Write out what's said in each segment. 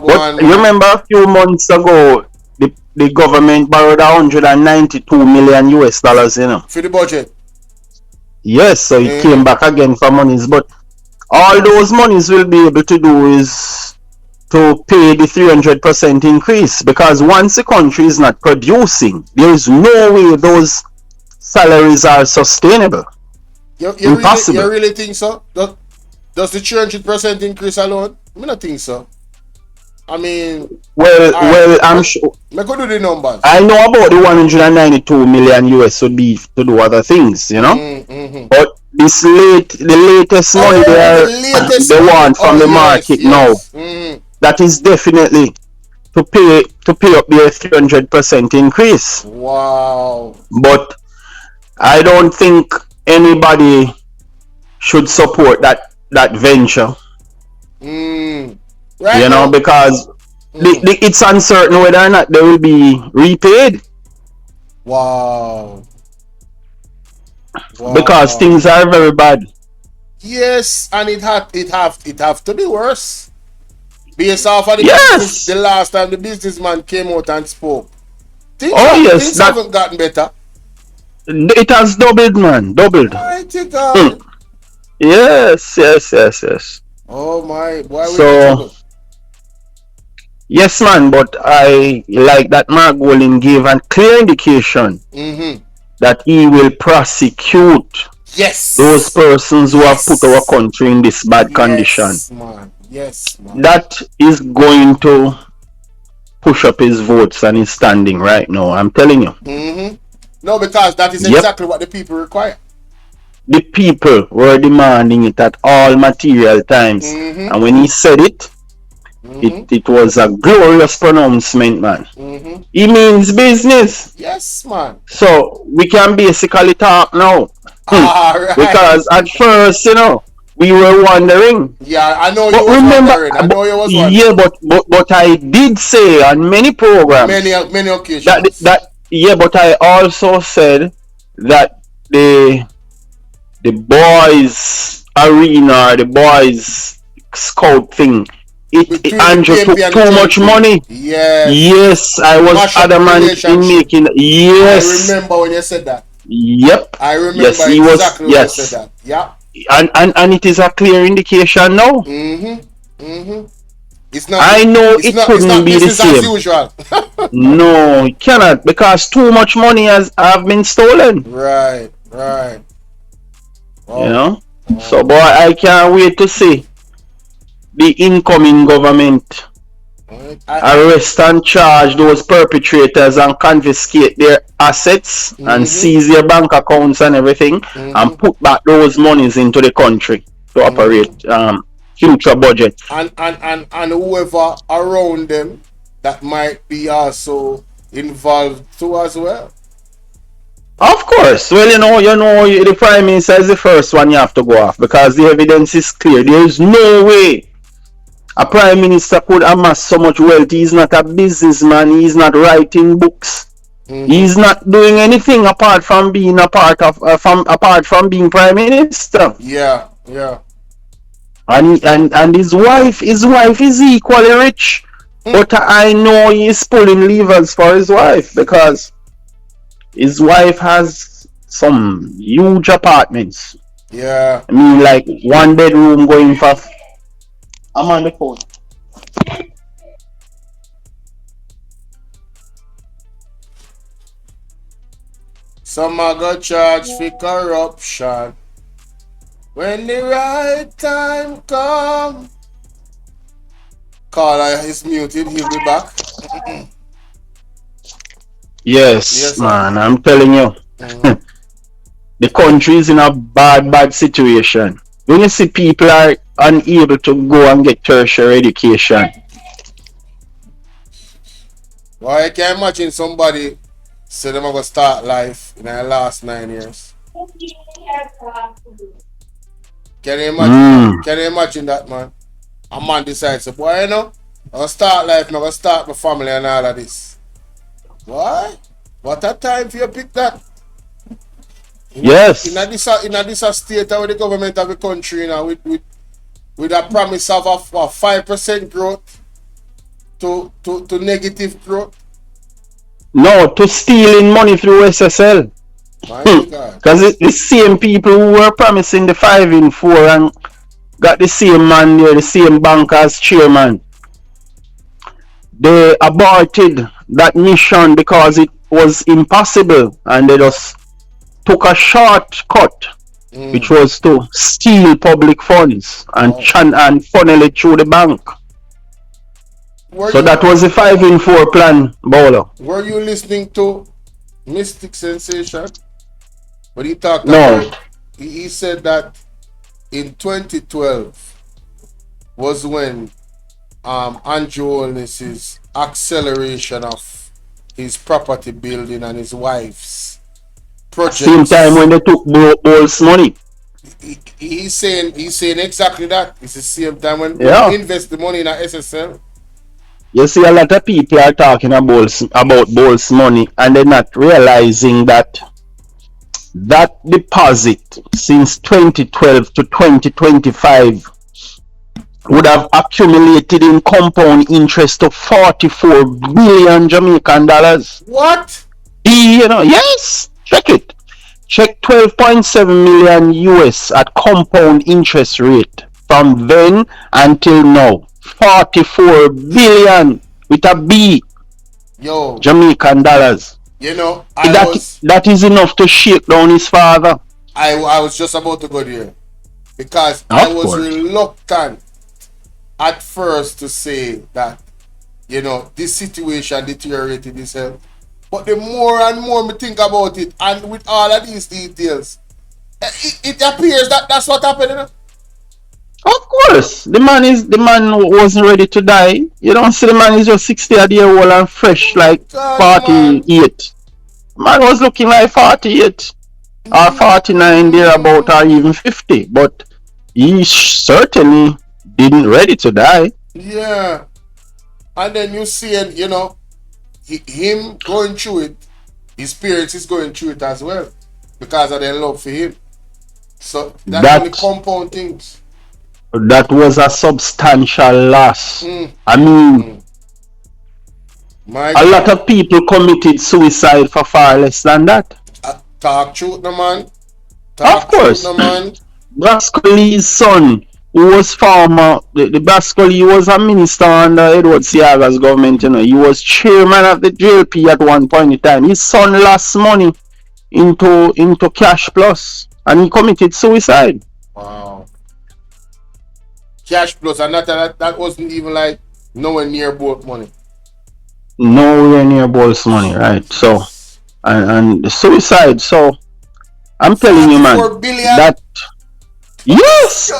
Go But on, you man. remember a few months ago, the government borrowed 192 million US dollars, you know. For the budget. Yes, so it came back again for monies. But all those monies will be able to do is to pay the 300% increase, because once the country is not producing, there is no way those salaries are sustainable. You Impossible. really think so? Does the 300% increase alone? I don't think so. I mean, alright, Well, I'm sure. me go do the numbers. I know about the 192 million US would be to do other things, you know. Mm-hmm. But the latest money Oh, the latest they money. want Oh, from the yes, market now, yes. Mm-hmm. that is definitely to pay up their 300% increase. Wow. But I don't think anybody should support that venture, Right now. because Mm. it's uncertain whether or not they will be repaid, Wow. because Wow. things are very bad. Yes, and it have to be worse. Based off of the business, Yes. the last time the businessman came out and spoke, Oh yes, things haven't gotten better. it has doubled, man, doubled. Mighty Mm. God. Yes, yes, yes, yes. Oh my, why we in So trouble? yes, man, but I like that Mark Golin gave a clear indication Mm-hmm. that he will prosecute those Yes. persons who have put our Yes. country in this bad condition. Yes, man. Yes, man. That is going to push up his votes and his standing right now. I'm telling you. Mm-hmm. No, because that is Yep. exactly what the people require. The people were demanding it at all material times. Mm-hmm. And when he said it, Mm-hmm. it was a glorious pronouncement, man. Mm-hmm. He means business. Yes, man. So we can basically talk now. All right. Because at first, we were wondering. Yeah, I know you But was remember, wondering. I know you was wondering. yeah, but I did say on many programs, Many occasions. but I also said that the boys arena, the boys scout thing, Andrew took too much money. Yes. Yes, I was adamant in making. Yes. I remember when you said that. Yep. I remember yes, he exactly was. when Yes. you said that. Yeah. And it is a clear indication now. It's not. I know it couldn't be the business as same. usual. No, it cannot, because too much money have been stolen. Right. Oh. So, boy, I can't wait to see the incoming government arrest and charge those perpetrators and confiscate their assets and seize their bank accounts and everything, and put back those monies into the country to operate future budget. And whoever around them that might be also involved too as well. Of course. Well, the Prime Minister is the first one you have to go off, because the evidence is clear. There is no way a Prime Minister could amass so much wealth. He's not a businessman. He's not writing books. He's not doing anything apart from being apart from being Prime Minister. Yeah. And his wife is equally rich. But I know he's pulling levers for his wife, because his wife has some huge apartments. Yeah. I mean, like, one bedroom going for. I'm on the phone. Some are got charged for corruption. When the right time come. Caller is muted. He'll be back. Yes, man, I'm telling you. The country is in a bad situation. When you see people are unable to go and get tertiary education. Well, I can imagine somebody say they're going to start life in the last 9 years. Can you imagine? Can you imagine that, man? A man decides, boy, I'm going to start life, I'm going to start my family and all of this. Why? What a time for you pick that? Yes. In this state where the government of the country, with a promise of a 5% growth, to negative growth. No, to stealing money through SSL. My God. Because it's the same people who were promising the 5 in 4 and got the same man there, the same bank as chairman. They aborted that mission because it was impossible, and they just took a shortcut, which was to steal public funds and funnel it through the bank. So that was the 5 in 4 plan, Bolo. Were you listening to Mystic Sensation? When he talked No. about, he said that in 2012 was when Andrew Holness's acceleration of his property building and his wife's projects. Same time when they took Bolo's money. He's saying exactly that. It's the same time when we invest the money in a SSL. You see, a lot of people are talking about Bolo's money, and they're not realizing that that deposit since 2012 to 2025 would have accumulated in compound interest of 44 billion Jamaican dollars. What? Yes, check it. Check 12.7 million US at compound interest rate from then until now. 44 billion with a B. Yo. Jamaican dollars. That is enough to shake down his father. I was just about to go there. Because I was reluctant at first to say that, this situation deteriorated his health. But the more and more we think about it, and with all of these details, it appears that that's what happened. Of course, the man wasn't ready to die. You don't see the man is just 60-year-old and fresh like 48. Man was looking like 48 or 49 thereabout or even 50, but he certainly didn't ready to die. Yeah, and then you see it, him going through it. His parents is going through it as well because of their love for him. So that's the compound things. That was a substantial loss. I mean, a lot of people committed suicide for far less than that. Talk truth, no man. Of course. Brascoli's son, who was former, the Brascoli was a minister under Edward Seaga's government. He was chairman of the JLP at one point in time. His son lost money into Cash Plus, and he committed suicide. Wow. Cash Plus, and that wasn't even like nowhere near Bolt money. Nowhere near Bolt's money, right? So, and the suicide. So, I'm telling you, man, that yes.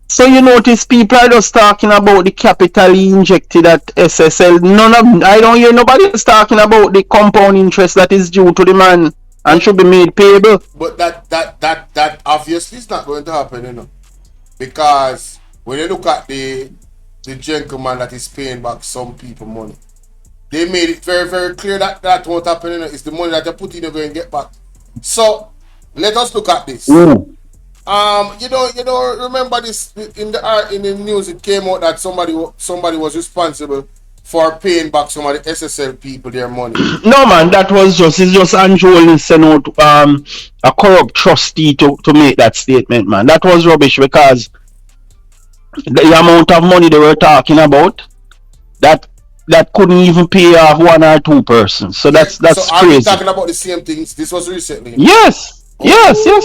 So you notice people are just talking about the capital he injected at SSL. I don't hear nobody else talking about the compound interest that is due to the man and should be made payable. But that obviously is not going to happen, because when you look at the gentleman that is paying back some people money, they made it very, very clear that won't happen. It's the money that you put in, you're going to get back. So let us look at this. Remember this in the news. It came out that somebody was responsible for paying back some of the SSL people their money. No, man, that was it's just Andrew Holness sent out a corrupt trustee to make that statement, man. That was rubbish because the amount of money they were talking about that couldn't even pay off one or two persons. So that's crazy. Are we talking about the same things? This was recently. Yes,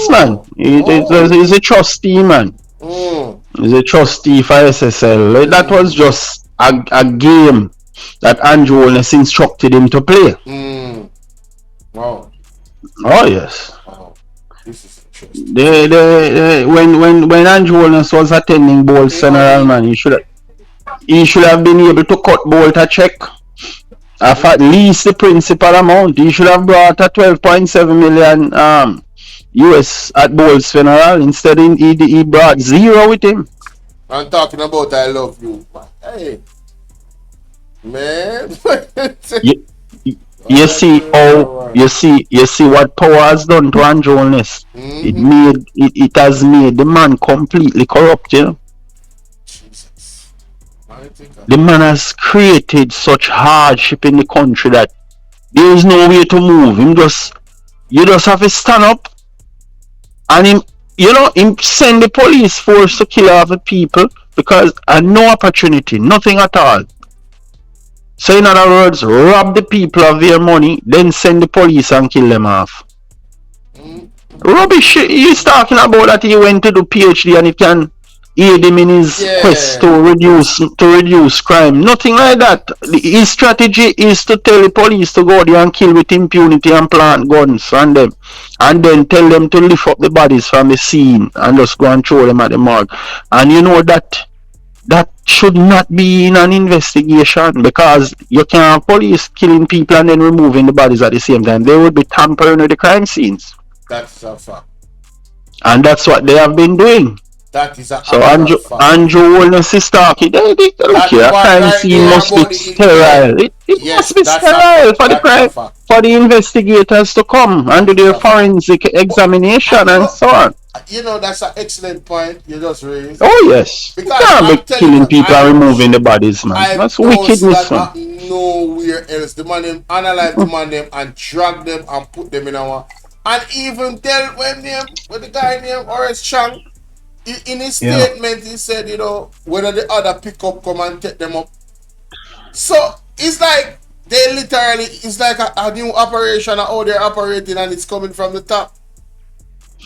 man. He's a trustee, man. He's a trustee for SSL. That was just a game that Andrew Holness instructed him to play. Wow. Oh yes. Wow. This is interesting. When Andrew Holness was attending Bolt's funeral, man, he should have been able to cut Bolt a check of at least the principal amount. He should have brought a 12.7 million US at Bolt's funeral. Instead, he brought zero with him. I'm talking about I love you. Hey, man. You see what power has done to Andrew Holness. It has made the man completely corrupt, Jesus. The man has created such hardship in the country that there is no way to move. You just have to stand up and him send the police force to kill all the people because no opportunity, nothing at all. So in other words, rob the people of their money, then send the police and kill them off. Rubbish. He's talking about that he went to do PhD and it can aid him in his quest to reduce crime. Nothing like that. His strategy is to tell the police to go there and kill with impunity and plant guns on them, and then tell them to lift up the bodies from the scene and just go and throw them at the morgue. And you know that should not be in an investigation, because you can't have police killing people and then removing the bodies at the same time. They would be tampering with the crime scenes. That's a fact. And that's what they have been doing. That is a so Andrew Holness is talking. Look here, a crime scene must be sterile. It must be sterile for the crime, for the investigators to come and do their forensic examination and so on. You know, that's an excellent point you just raised. Oh yes, you can't be killing people and removing the bodies, man. That's wickedness, man. Nowhere else. The man them analyze the man them and drag them and put them in our. And even tell when the guy named Horace Chang, in his statement, he said, you know, whether the other pickup come and take them up. So it's like they literally, it's like a new operation, how they're operating, and it's coming from the top.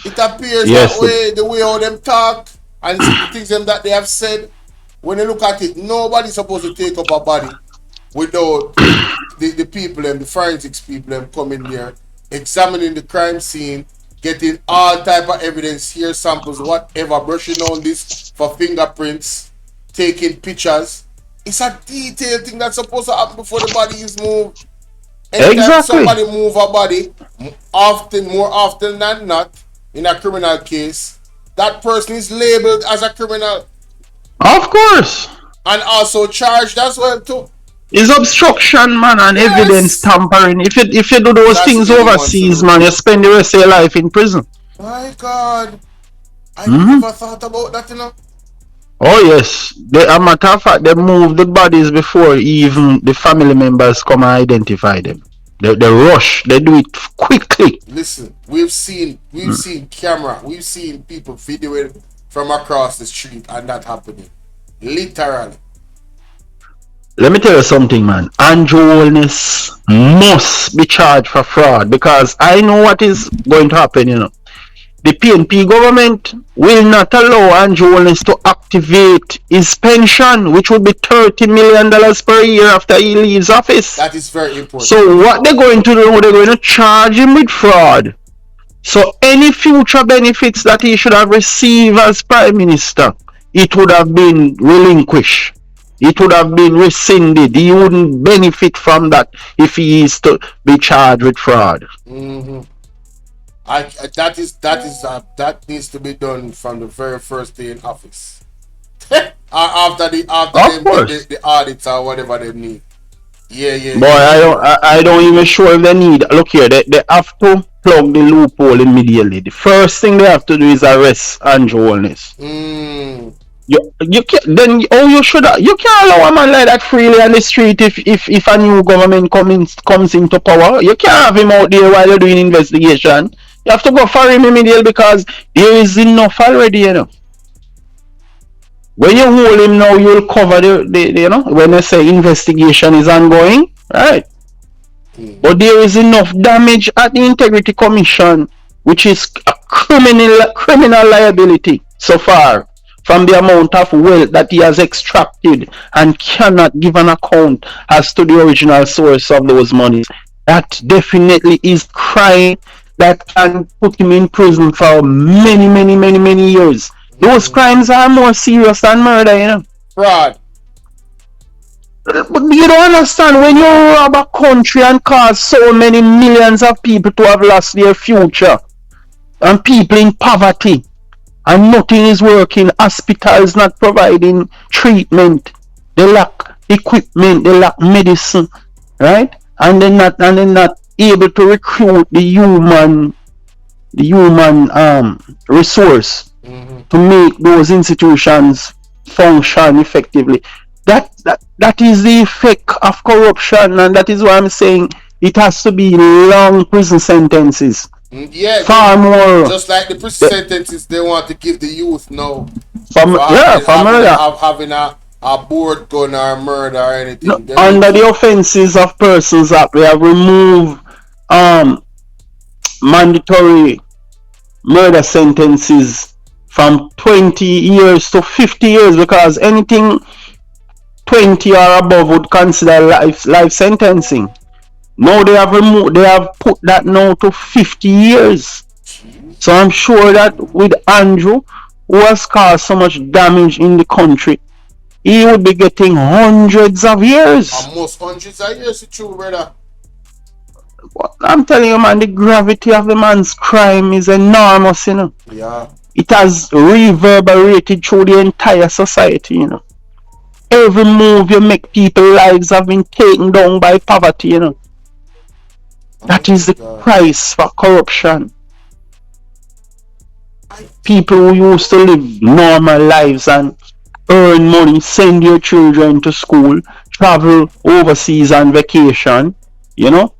It appears that way, the way how them talk and the things that they have said. When you look at it, nobody's supposed to take up a body without the people and the forensics people them coming there, examining the crime scene, getting all type of evidence, hair samples, whatever, brushing on this for fingerprints, taking pictures. It's a detailed thing that's supposed to happen before the body is moved. Anytime somebody move a body, more often than not, in a criminal case, that person is labeled as a criminal. Of course. And also charged as well too. It's obstruction, man, and evidence tampering. If you do those things overseas, man, you spend the rest of your life in prison. My God. I never thought about that, you know. Oh yes. As a matter of fact, they move the bodies before even the family members come and identify them. They rush, they do it quickly. Listen, we've seen camera, we've seen people videoing from across the street and that happening. Literally. Let me tell you something, man. Andrew Holness must be charged for fraud, because I know what is going to happen, you know. The PNP government will not allow Andrew Holness to activate his pension, which would be $30 million per year after he leaves office. That is very important. So what they're going to do, they're going to charge him with fraud. So any future benefits that he should have received as Prime Minister, it would have been relinquished. It would have been rescinded. He wouldn't benefit from that if he is to be charged with fraud. That needs to be done from the very first day in office. after the audits or whatever they need. Yeah. Boy, I don't even sure if they need. Look here, they have to plug the loophole immediately. The first thing they have to do is arrest Andrew Holness. You can't. Then you can't allow a man like that freely on the street if a new government comes into power. You can't have him out there while you're doing investigation. You have to go for him immediately, because there is enough already, you know. When you hold him now, you'll cover the you know, when they say investigation is ongoing, right? But there is enough damage at the Integrity Commission, which is a criminal liability so far, from the amount of wealth that he has extracted and cannot give an account as to the original source of those monies. That definitely is crime that can put him in prison for many years. Those crimes are more serious than murder, you know. Fraud. But you don't understand, when you rob a country and cause so many millions of people to have lost their future, and people in poverty, and nothing is working, hospitals not providing treatment, they lack equipment, they lack medicine, right? And they're not able to recruit the human resource to make those institutions function effectively. That is the effect of corruption, and that is why I'm saying it has to be long prison sentences. Yeah, Far more. just like the prison sentences they want to give the youth now From for yeah, from murder. having a board gun or murder or No, anything. Them under youth, the Offences of Persons Act, we have removed um mandatory murder sentences from 20 years to 50 years, because anything 20 or above would consider life sentencing. Now they have put that now to 50 years. So I'm sure that with Andrew, who has caused so much damage in the country, he would be getting hundreds of years. almost hundreds of years, it's true, brother. I'm telling you, man, the gravity of the man's crime is enormous, you know. Yeah. It has reverberated through the entire society, you know. Every move you make, people's lives have been taken down by poverty, you know. Oh That is my the God. price for corruption. I, People who used to live normal lives and earn money, send your children to school, travel overseas on vacation, you know.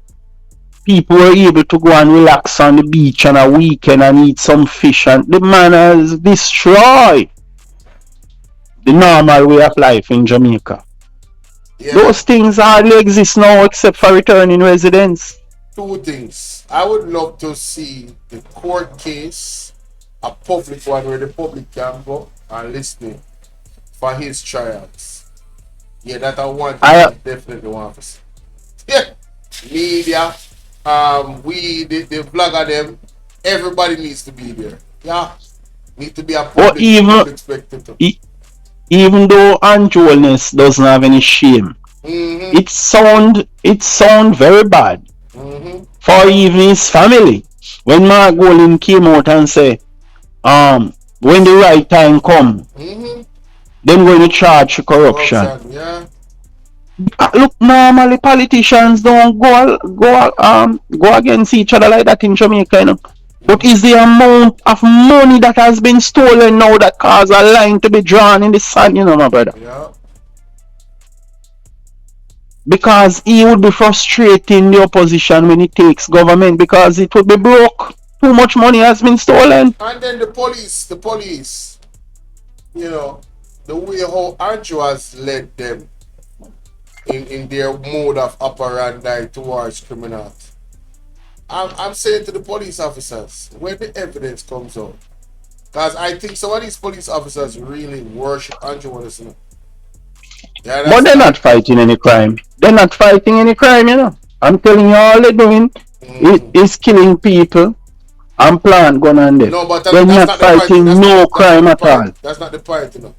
People were able to go and relax on the beach on a weekend and eat some fish, and the man has destroyed the normal way of life in Jamaica. yeah. Those things hardly exist now except for returning residents. Two things. I would love to see the court case, a public one where the public can go and listen for his trials. Yeah, that I want thing I I definitely want to see. Yeah. Media, the vlogger them, everybody needs to be there. Yeah. Need to be a or public spectator. e- even though Angelness doesn't have any shame, Mm-hmm. it sound very bad Mm-hmm. for even his family. When Mark Golin came out and say, when the right time come, Mm-hmm. them going to charge corruption. Corruption, yeah. Look, normally politicians don't go against each other like that in Jamaica, you know. But is the amount of money that has been stolen now that cause a line to be drawn in the sand, you know, my brother? Yeah. Because he would be frustrating the opposition when he takes government, because it would be broke. Too much money has been stolen. And then the police, you know, the way how Andrew has led them in their mode of operandi towards criminals. I'm saying to the police officers, when the evidence comes out, because I think some of these police officers really worship Andrew Wilson. You But they're understand? not fighting any crime. They're not fighting any crime, you know. I'm telling you, all they're doing Mm. is killing people and plant gun on them. No, but They're that's not not the point. fighting no That's not crime the at point. all. That's not the point, you know.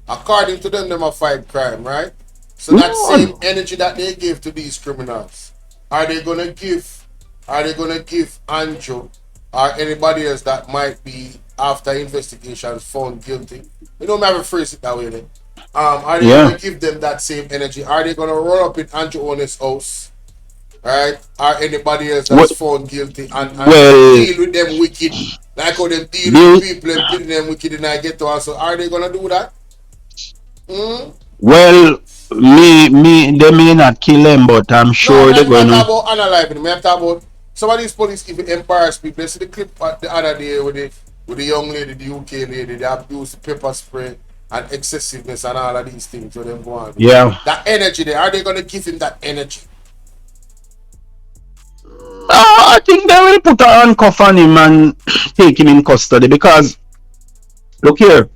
According to them, them a fight crime, right? So that No, same no. energy that they give to these criminals, are they gonna give? Are they gonna give Andrew or anybody else that might be after investigations found guilty? We don't ever phrase it that way. Then, are they Yeah. gonna give them that same energy? Are they gonna roll up in Andrew Owner's house, right? Or anybody else that's Well, found guilty and well deal with them wicked, like how them deal with the they, people and putting them wicked in I get to us. So are they gonna do that? Mm? well, they may not kill them, but I'm No, sure they're I'm not gonna. talking about analyzing. I'm talking about some of these police even embarrass people. You see the clip the other day with the young lady, the UK lady, they abuse the pepper spray and excessiveness and all of these things. So them go on. Yeah. That energy there, are they gonna give him that energy? I think they will put a handcuff on him and take him in custody, because look here,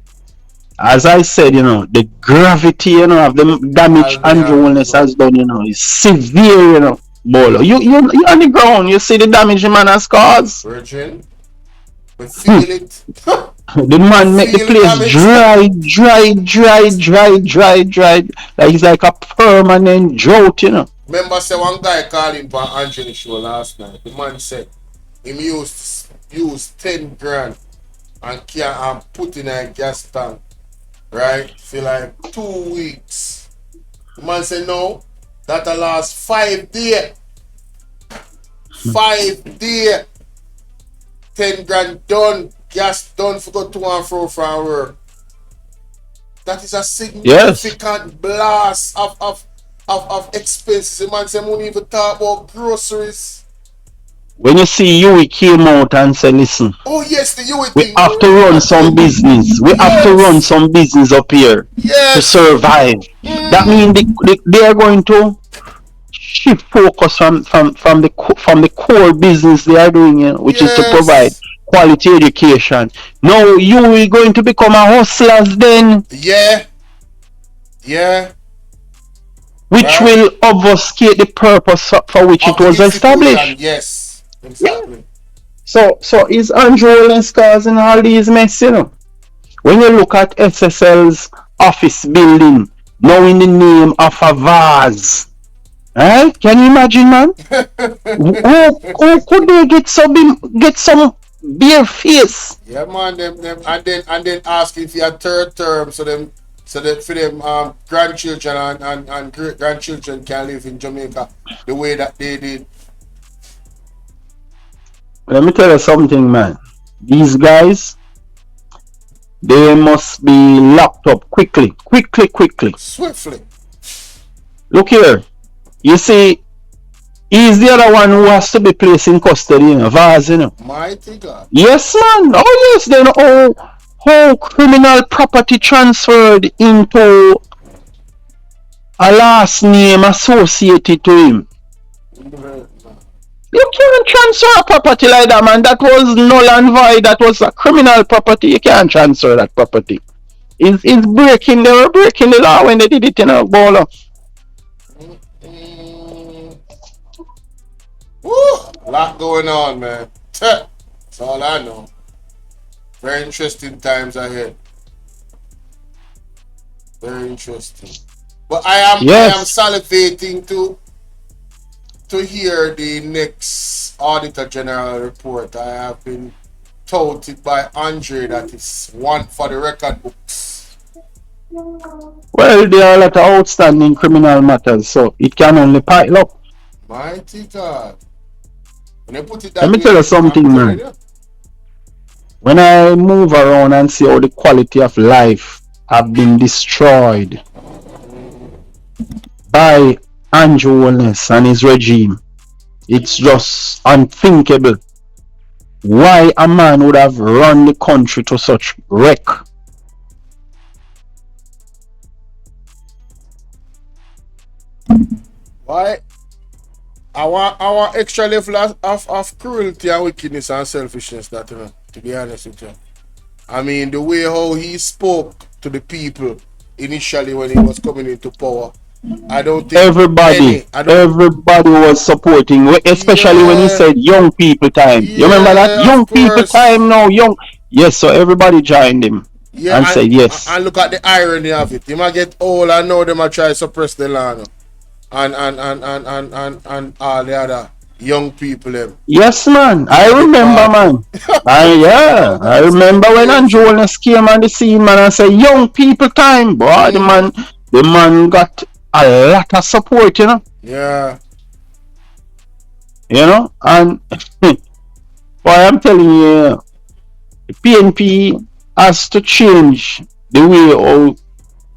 as I said, you know, the gravity, you know, of the damage All they Andrew already Holness know. has done, you know, is severe, you know. Bolo, you on the ground, you see the damage the man has caused. Virgin, we Hmm. feel it. The We man make the feel the place damage. dry. Like it's like a permanent drought, you know. Remember, say one guy called him for Anthony show last night. The man said him use 10 grand and put in a gas tank, right? For like 2 weeks. The man said no, that'll last 5 days. 5 days. 10 grand done. Gas done for go to and fro from work. That is a Yes. significant blast of expenses. The man say money even talk about groceries. When you see Yui came out and said, listen, Oh yes, the UA we thing. have to run some business. We have to run Yes. some business up here to Yes. survive. That Mm. means they are going to shift focus from the core business they are doing, you know, which is to provide Yes. quality education. Now you are going to become a hustlers then, Yeah. Yeah. which Right. will obfuscate the purpose for which Of it the was institution. established. Yes. Yeah. Exactly. So is Andrew Holness causing all these mess, you know? When you look at SSL's office building, now in the name of a vase, right? Can you imagine, man? Who could they get some bare face? Yeah, man. Them and then asking for a third term, so that for them grandchildren and great grandchildren can live in Jamaica the way that they did. Let me tell you something, man. These guys, they must be locked up quickly, quickly, quickly. Swiftly. Look here. You see, he's the other one who has to be placed in custody, you know, Vaz, you know. Mighty God. Yes, man. Oh, yes. Then how criminal property transferred into a last name associated to him. You can't transfer a property like that, man. That was null and void. That was a criminal property. You can't transfer that property. It's breaking. They were breaking the law when they did it in a Bolo. Mm. Woo! Lot going on, man. That's all I know. Very interesting times ahead. Very interesting. But I am Yes. salivating to hear the next Auditor General report. I have been told it by Andre that it's one for the record books. Well, there are a lot of outstanding criminal matters, so it can only pile up. Mighty God. When they put it Let that me tell you way, I'm something, telling man. you. When I move around and see how the quality of life have been destroyed by Andrew Holness and his regime, it's just unthinkable why a man would have run the country to such wreck. Why? I want extra level of cruelty and wickedness and selfishness that, to be honest with you. I mean, the way how he spoke to the people initially when he was coming into power, I don't think Everybody, any. I don't. everybody was supporting, especially when he Yeah, said young people time. You remember that? yeah, of Young people course. time now, young. Yes, so everybody joined him Yeah, and said yes. and look at the irony of it. He might get old and now they might try to suppress the land and all the other young people them Yes, man. I in the remember, party. man. Yeah, Oh I man, it's getting remember when Andrew crazy. Holness came on the scene, man, and said young people time. Boy, Mm-hmm. the man got a lot of support, you know. Yeah. You know, and boy, I'm telling you, the PNP has to change the way how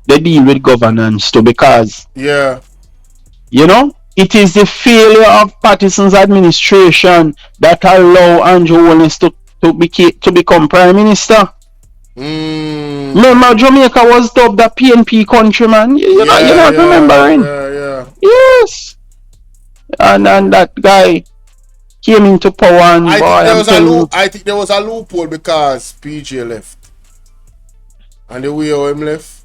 they deal with governance too, because Yeah. you know it is the failure of Patterson's administration that allow Andrew Holness to become prime minister. Remember, Mm. Jamaica was dubbed a PNP country, man. You're Yeah, not yeah, remembering. yeah, yeah. Yes, and that guy came into power, and I boy, think there I'm was a telling you, I think there was a loophole because PJ left, and the way how him left,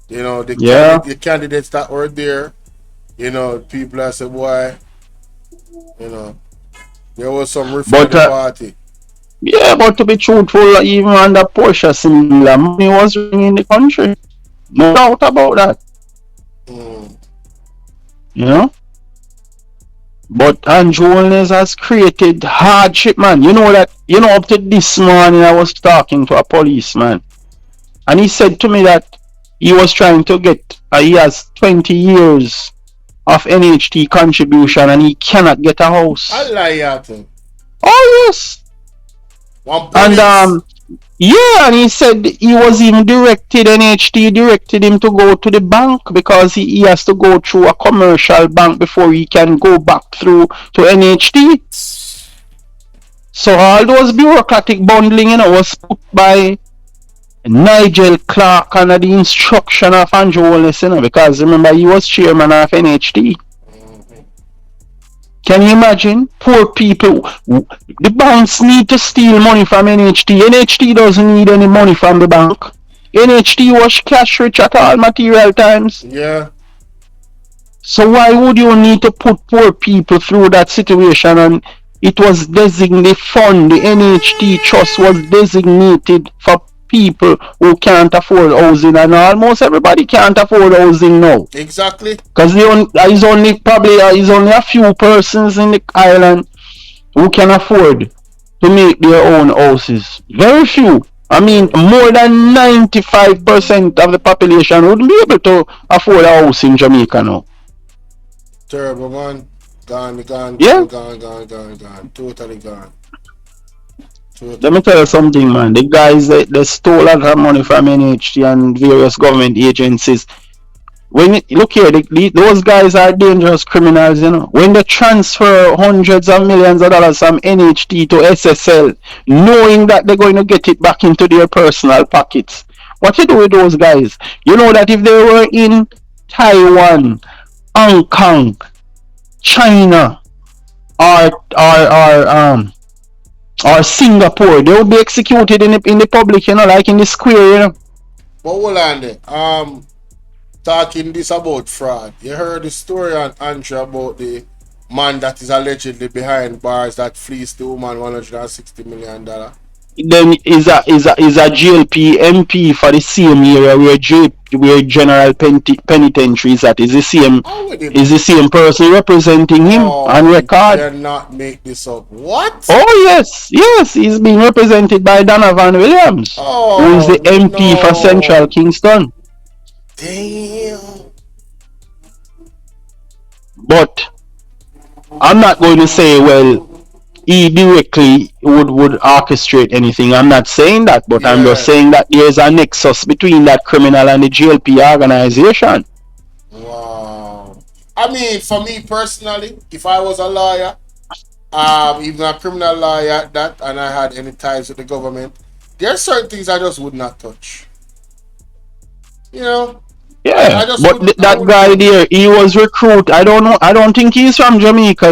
yeah. the candidates that were there, people I said, boy, you know, there was some rift in But the party. yeah, but to be truthful, even under Portia Similar, money was running in the country. No doubt about that. Mm. You know? But Andrew Holness has created hardship, man. You know that, up to this morning I was talking to a policeman. And he said to me that he was trying to get, he has 20 years of NHT contribution and he cannot get a I house. lie at him. Oh, yes. One And police. Yeah, and he said he was even directed, NHT directed him to go to the bank because he has to go through a commercial bank before he can go back through to NHT. So all those bureaucratic bundling, was put by Nigel Clark under the instruction of Andrew Wallace, because remember he was chairman of NHT. Can you imagine? Poor people. The banks need to steal money from NHT. NHT doesn't need any money from the bank. NHT was cash rich at all material times. Yeah. So why would you need to put poor people through that situation? And it was designated fund. The NHT trust was designated for people who can't afford housing, and almost everybody can't afford housing now. Exactly. Because there's only a few persons in the island who can afford to make their own houses. Very few. I mean, more than 95% of the population wouldn't be able to afford a house in Jamaica now. Terrible, man. Gone. Yeah. Gone. Totally gone. Let me tell you something, man. The guys they stole a lot of money from NHT and various government agencies. When look here, those guys are dangerous criminals, When they transfer hundreds of millions of dollars from NHT to SSL, knowing that they're going to get it back into their personal pockets, what you do with those guys? You know that if they were in Taiwan, Hong Kong, China, or Singapore, they would be executed in the public, like in the square, But hold on there. Talking this about fraud. You heard the story on Andrew about the man that is allegedly behind bars that fleeced the woman $160 million. Then is a GLP MP for the same area where General Penitentiary is at. Is the same person representing him on record? You cannot make this up. What? Oh yes, he's being represented by Donovan Williams, who is the MP for Central Kingston. Damn. But I'm not going to say, well, he directly would orchestrate anything. I'm not saying that, but I'm just saying that there's a nexus between that criminal and the GLP organization. Wow. I mean, for me personally, if I was a lawyer, even a criminal lawyer at that, and I had any ties with the government, there are certain things I just would not touch. Yeah, but that guy there, he was recruited. I don't know. I don't think he's from Jamaica,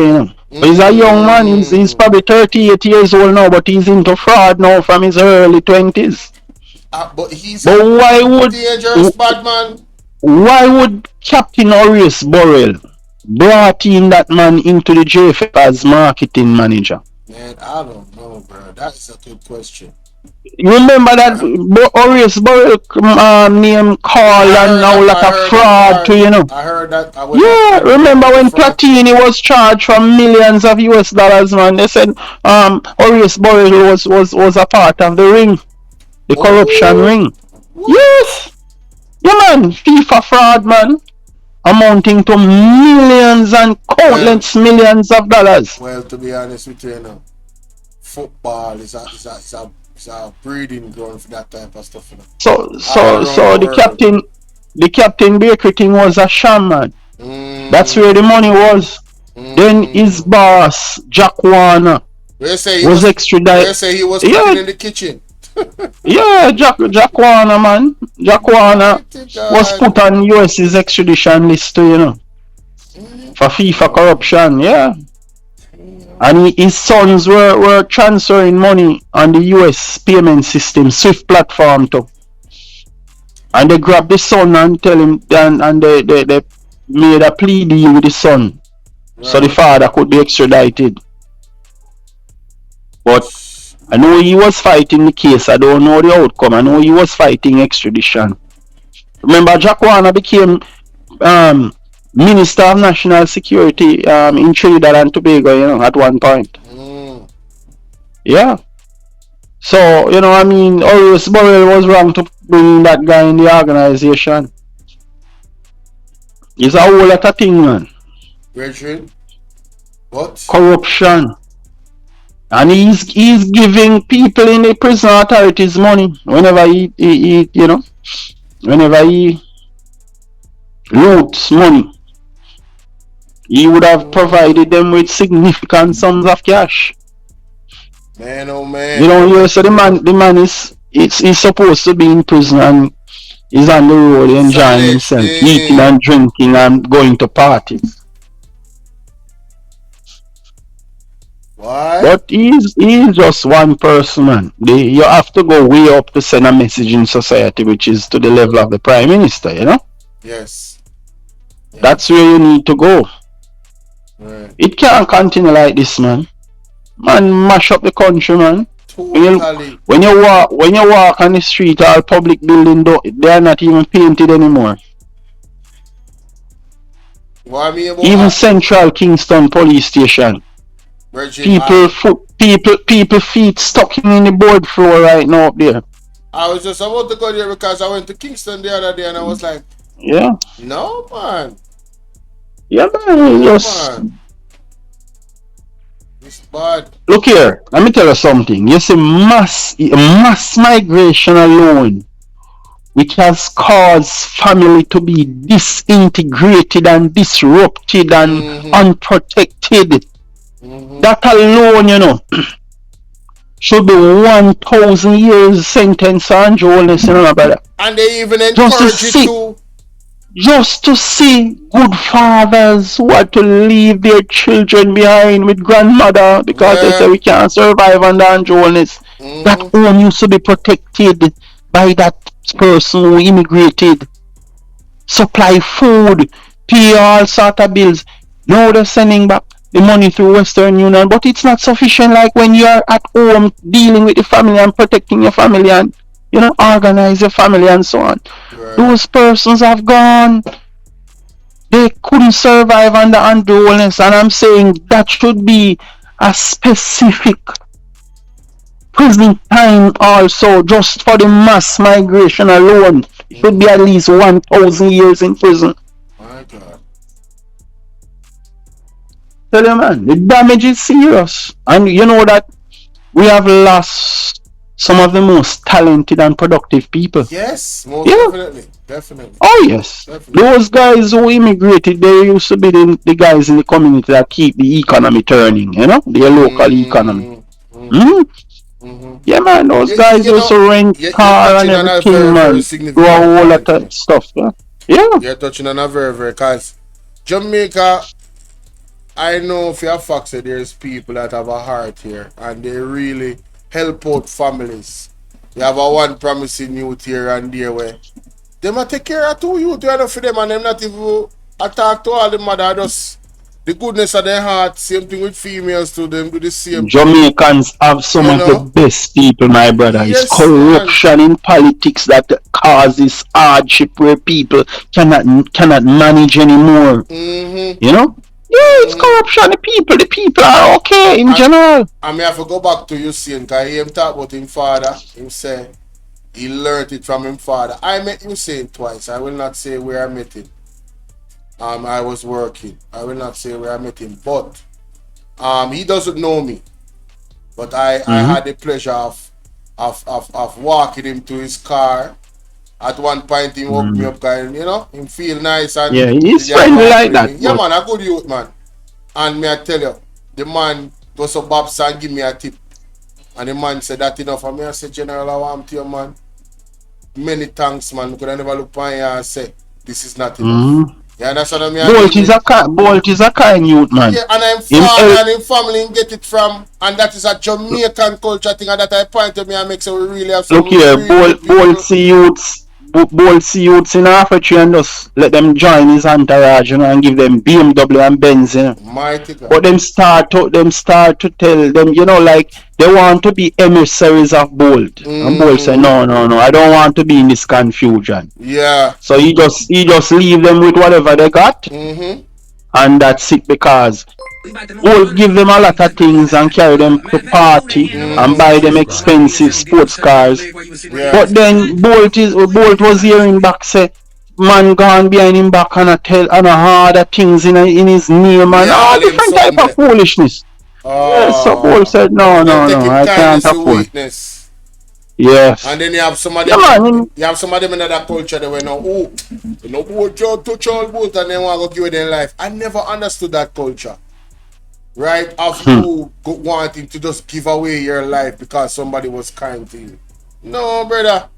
But he's a young man. He's probably 38 years old now, but he's into fraud now from his early 20s. But he's a dangerous bad man. Why would Captain Horace Burrell brought in that man into the JFF as marketing manager? Man, I don't know, bro. That's a good question. You remember that Horace Burrell name called and now like a fraud too, I heard that. Remember when Platini was charged for millions of US dollars, man? They said Horace Burrell was a part of the ring, the corruption ring. What? Yes, man, FIFA fraud, man, amounting to millions and countless millions of dollars. Well, to be honest with you, football is a breeding ground for that type of stuff. So the captain bakery thing was a sham, man. That's where the money was. Then his boss, Jack Warner, was extradited. They say he was cooking in the kitchen. Jack Warner, man. Jack Warner was put on US's extradition list too, for FIFA corruption, And his sons were transferring money on the US payment system, SWIFT platform too. And they grabbed the son and tell him, and they made a plea deal with the son, so the father could be extradited. But I know he was fighting the case. I don't know the outcome. I know he was fighting extradition. Remember, Jack Warner became Minister of National Security in Trinidad and Tobago, at one point. Yeah. So, Horace Burrell was wrong to bring that guy in the organization. It's a whole lot of thing, man. Richard? What? Corruption. And he's giving people in the prison authorities money whenever he whenever he loots money. He would have provided them with significant sums of cash. Man, oh man. You know, so the man is supposed to be in prison and he's on the road enjoying himself, eating and drinking and going to parties. Why? But he's just one person, man. You have to go way up to send a message in society, which is to the level of the Prime Minister, you know? Yes. That's where you need to go. Right. It can't continue like this, man. Man, mash up the country, man. Totally. When you walk on the street, all public buildings, they are not even painted anymore. What I mean about Even that? Central Kingston Police Station. People feet stuck in the board floor right now up there. I was just about to go there because I went to Kingston the other day and I was like, yeah. No, man. Yeah, man. Man. It's bad. Look here, let me tell you something. You see, mass migration alone, which has caused family to be disintegrated and disrupted and unprotected. That alone, you know, should be 1,000 years sentence on Joelness, you know, brother. And they even encourage you to. Just to see good fathers who are to leave their children behind with grandmother because they say we can't survive under Joelness. That home used to be protected by that person who immigrated. Supply food, pay all sort of bills. Now they're sending back the money through Western Union, but it's not sufficient like when you're at home dealing with the family and protecting your family and, you know, organize your family and so on. Right. Those persons have gone. They couldn't survive under Joelness, and I'm saying that should be a specific prison time also, just for the mass migration alone. It should be at least 1,000 years in prison. My God. Tell you, man, the damage is serious. And you know that we have lost some of the most talented and productive people. Yes, most definitely. Oh yes. Definitely. Those guys who immigrated, they used to be the guys in the community that keep the economy turning, you know, their local economy. Yeah, man, those guys used to rent car and everything, man. Do a whole lot of stuff. Yeah. You're touching on a very, because Jamaica, I know for a fact that there's people that have a heart here and they really help out families. You have a one promising youth here and there where they might take care of two youth enough for them and them not even attack to all the mother, just the goodness of their heart. Same thing with females to them, do the same. Jamaicans have some of the best people, my brother. Yes, it's corruption in politics that causes hardship where people cannot manage anymore. You know? Yeah, it's corruption. The people are okay in general. I mean, I have to go back to Usain because he talk about him father. He say he learned it from him father. I met Usain twice. I will not say where I met him. I was working. I will not say where I met him, but he doesn't know me. But I had the pleasure of walking him to his car. At one point, he woke me up, and you know, him feel nice and yeah, he's friendly like that. Yeah, man, a good youth, man. And me, I tell you, the man goes up Babs and give me a tip, and the man said that enough. And me, I said, General, I want to you, man. Many thanks, man. Because I never look on you and say this is not enough. Yeah, that's what I mean. Bolt is a kind youth, man. Yeah, and I'm father and in family and get it from, and that is a Jamaican culture thing, and that I point to me and make so we really have some. Look here, Bolt see youths in Africa and just let them join his entourage, you know, and give them BMW and Benz, you know. Mighty God. But them start to tell them, you know, like they want to be emissaries of Bolt. And Bolt say, no, I don't want to be in this confusion. Yeah. So he just leave them with whatever they got. And that's it, because Bolt give them a lot of things and carry them to party and buy them expensive sports cars. Yeah. But then Bolt was hearing back say, man gone behind him back and tell and other things in his name and all different type of foolishness. Yes, so Bull said, no, Them no, take no, it I can't kindness to afford. weakness. And Yes. then you have some of Yeah, them, man. you have some of them in that culture that went, oh, you know, boat, touch all boat, and they want to give you their life. I never understood that culture, right? Of you wanting to just give away your life because somebody was kind to you. No, brother.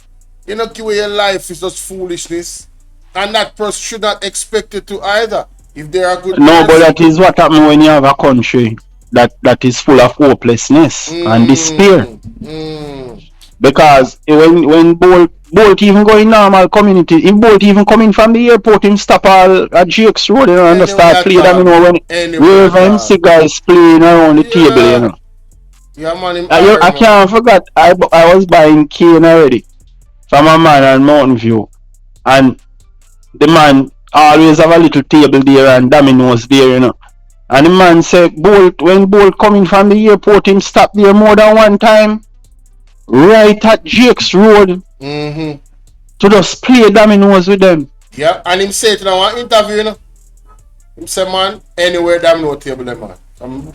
You know, give away your life is just foolishness. And that person should not expect it to either. If they're a good No, but person. that is what happens when you have a country that is full of hopelessness and despair. Mm, mm. Because when Bolt even go in normal community, if Bolt even coming from the airport, him stop all at GX Road, you know, and Anyway start at play them, you all, know, man. when Anyway wherever at him all. see guys playing around the table, you Yeah. know. Yeah, man, him iron, I man. can't forget, I was buying cane already from a man on Mountain View, and the man always have a little table there and dominoes there, you know. And the man said, Bolt, when Bolt coming from the airport, him stop there more than one time, right at Jake's Road, Mm-hmm. to just play dominoes with them. Yeah, and him say it in our interview, you know. Him say, man, anywhere damn no table, man.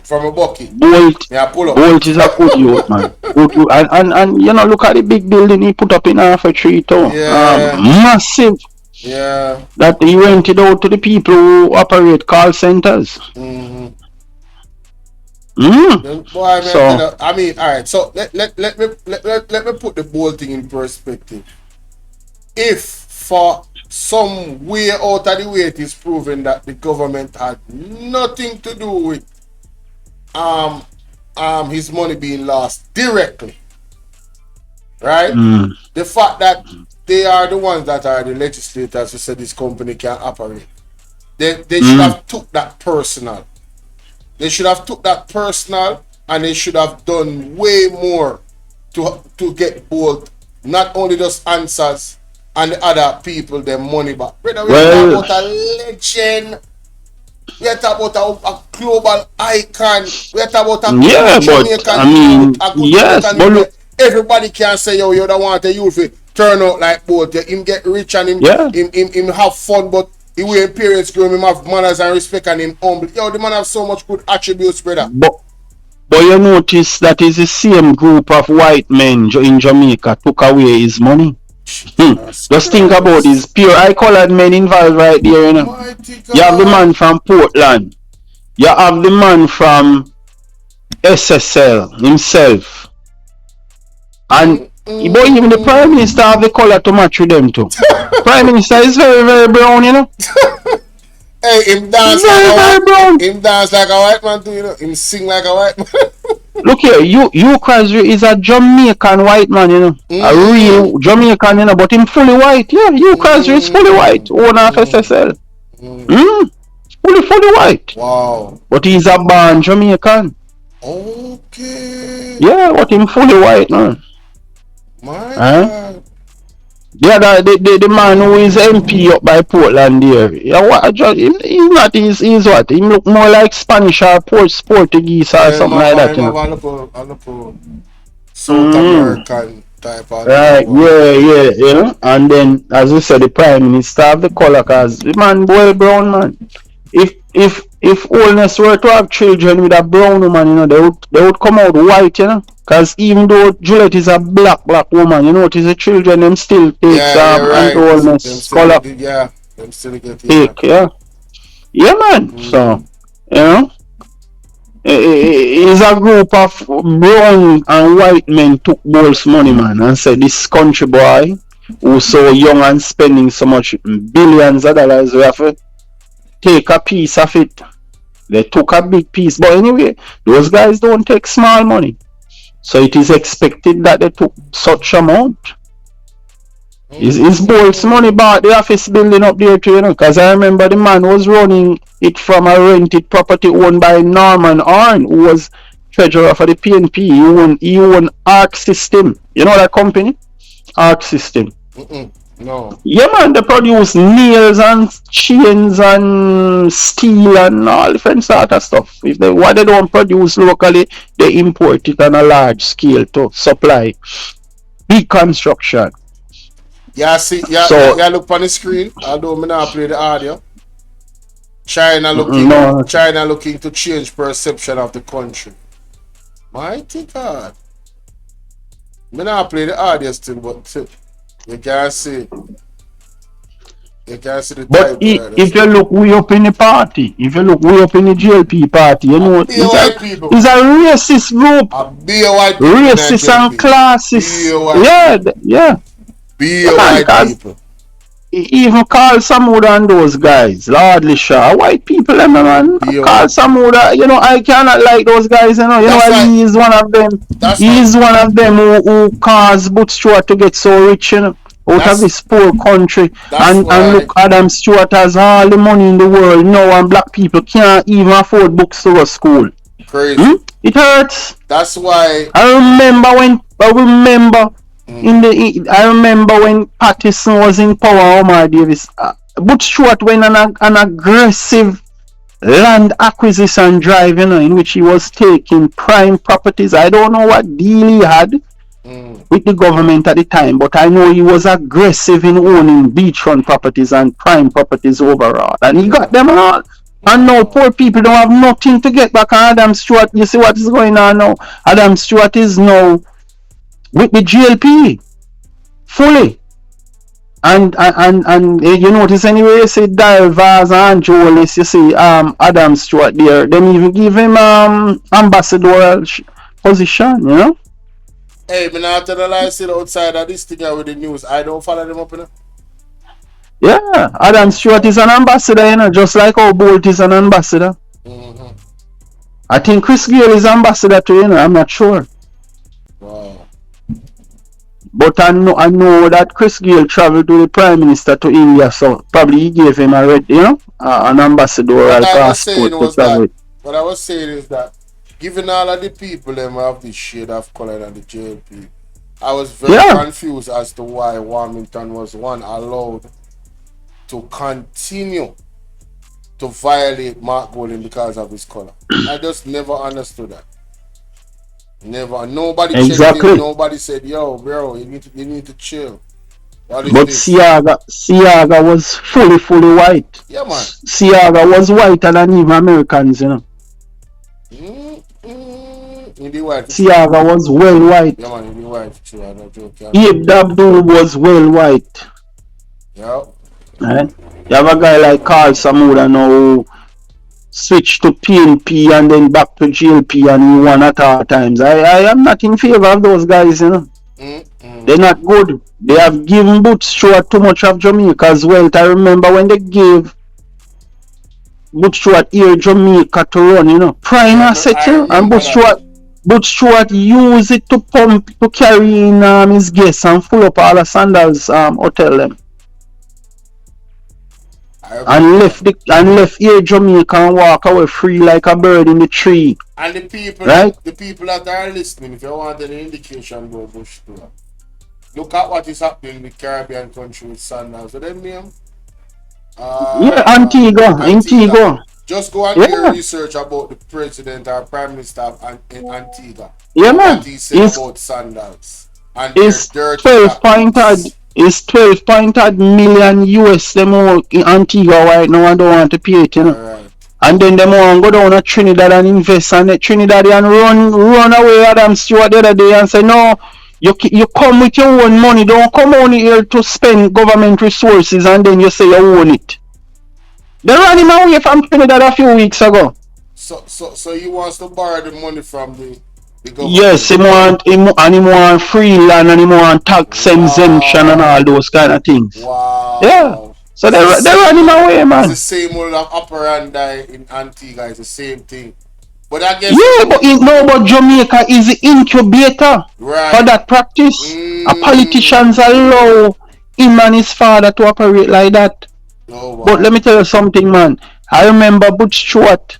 From a bucket. Bolt, Yeah, pull up. Bolt is a good youth, man. Good youth. And you know, look at the big building he put up in half a tree too. Yeah. Massive. Yeah. That he rented out to the people who operate call centers. Mm-hmm. Mm. Boy, man, tell So, you, I mean, all right. So let me put the whole thing in perspective. If for some way out of the way it is proven that the government had nothing to do with his money being lost directly, right? The fact that they are the ones that are the legislators who said this company can operate, they should have took that personal. They should have took that personal, and they should have done way more to get both not only just answers and the other people their money back. Brother, we are talking well, about a legend. We are talking about a global icon. We are talking about a yeah, good but I Jamaican youth, mean, a good yes, Jamaican but youth where look, everybody can say, yo, you don't want the youth to turn out like both. Him get rich and yeah, him have fun, but the way parents grow him have manners and respect and him humble. Yo, the man have so much good attributes, brother. but you notice that is the same group of white men in Jamaica took away his money. Jesus Just think about Christ. these pure eye-colored men involved right there, you know. Mighty You have the God. man from Portland. You have the man from SSL himself. And but even the Prime Minister have the colour to match with them too. Prime Minister is very, very brown, you know. Hey, him dance like Very, a very brown. him dance like a white man too, you know. Him sing like a white man. Look here, you Crosby is a Jamaican white man, you know. A real Jamaican, you know, but him fully white. Yeah, you Crosby is fully white. Owner of SSL. Fully white. Wow. But he's a born Jamaican. Okay. Yeah, but him fully white, man. My Huh? God. Yeah, the man who is MP up by Portland there. Yeah, what? He's not. He's what? He look more like Spanish or Portuguese or Yeah, something like that, you know. a little South American type of Right, yeah, you know. And then, as we said, the Prime Minister of the color, cause the man boy brown man. If Holness were to have children with a brown woman, you know, they would come out white, you know. Cause even though Juliet is a black woman, you know, the children them still takes Yeah, you're and right. Them Holness still color get it, yeah. Them still get it, yeah. take, yeah. Yeah, man. So, you know, it's a group of brown and white men took Bolt's money, man, and said this country boy who's so young and spending so much billions of dollars, we have to take a piece of it. They took a big piece. But anyway, those guys don't take small money. So it is expected that they took such amount. Is Bolt's money bought the office building up there too, you know? Because I remember the man was running it from a rented property owned by Norman Arn, who was treasurer for the PNP. He owned Arc System. You know that company? Arc System. No. Yeah, man, they produce nails and chains and steel and all different sort of stuff. What they don't produce locally, they import it on a large scale to supply big construction. Yeah, see, yeah, So, yeah, look on the screen. Although me not play the audio. No. China looking to change perception of the country. Mighty God. Me not play the audio still, but you can see. You can see the But type there if you still. look way up in the party, if you look way up in the GLP party, you A know be white people. it's a racist group, A be white people in racist and JLP. Be classist. white Yeah, people. yeah, Be yeah. white Because people. even Carl Samuda and those guys, Lordly Shaw, white people, man. Be Carl white people. Samuda, I cannot like those guys, You know That's what? why. He is one of them. That's He why. is one of them who caused Butch Stewart to get so rich, out of That's this poor country. that's And why. look, Adam Stewart has all the money in the world now, and black people can't even afford books to go to school. Crazy. It hurts. That's why. I remember when Patterson was in power, Omar Davis. Butch Stewart went on an aggressive land acquisition drive, in which he was taking prime properties. I don't know what deal he had with the government at the time, but I know he was aggressive in owning beachfront properties and prime properties overall, and he got them all. And now poor people don't have nothing to get back on Adam Stewart. You see what is going on now? Adam Stewart is now with the GLP fully. And you notice anyway, you see Dial Vaz and Joelness, you see Adam Stewart there. Then even give him ambassadorial position. Hey, me not tell the lie, sit outside of this thing here with the news. I don't follow them up, Yeah, Adam Stewart is an ambassador, just like how Bolt is an ambassador. I think Chris Gale is ambassador too, I'm not sure. Wow. But I know that Chris Gale traveled to the Prime Minister to India, so probably he gave him an ambassadorial passport to travel. What I was saying is that, given all of the people them have this shade of color and the JLP, I was very confused as to why Warmington was allowed to continue to violate Mark Golden because of his color. I just never understood that. Never. Nobody checked him. Nobody said, "Yo, bro, you need to chill." But Siaga was fully white. Yeah, man. Siaga was whiter than even Americans, Siaga was well white. Yeah, man, in the white too. I don't joke. Abe Abdul was well white. Yeah. Right? You have a guy like Carl Samuda now who switched to PNP and then back to GLP and he won at all times. I am not in favor of those guys, They're not good. They have given Butch Stewart too much of Jamaica's wealth. I remember when they gave Butch Stewart here Jamaica to run, prime asset, and Butch Stewart used it to carry in his guests and full up all the Sandals hotel them. And left here Jamaica and walk away free like a bird in the tree. And the people that are listening, if you want any indication about Butch Stewart, look at what is happening in the Caribbean country with Sandals. So them name? Antigua. Just go and do your research about the president or prime minister of Antigua. Yeah, man. What he said about Sandals. And it's 12 million US them all in Antigua right now and don't want to pay it, Right. And then them all go down to Trinidad and invest and the Trinidadian run away Adam Stewart the other day and say, no, you come with your own money, don't come on here to spend government resources and then you say you own it. They ran him away from Trinidad a few weeks ago. So he wants to borrow the money from the government? Yes, he want free land and he want tax exemption and all those kind of things. Wow. Yeah. So they run him away, man. It's the same old operandi in Antigua. It's the same thing. But I guess but Jamaica is the incubator for that practice. Politicians allow him and his father to operate like that. Oh, wow. But let me tell you something, man. I remember Butch Stewart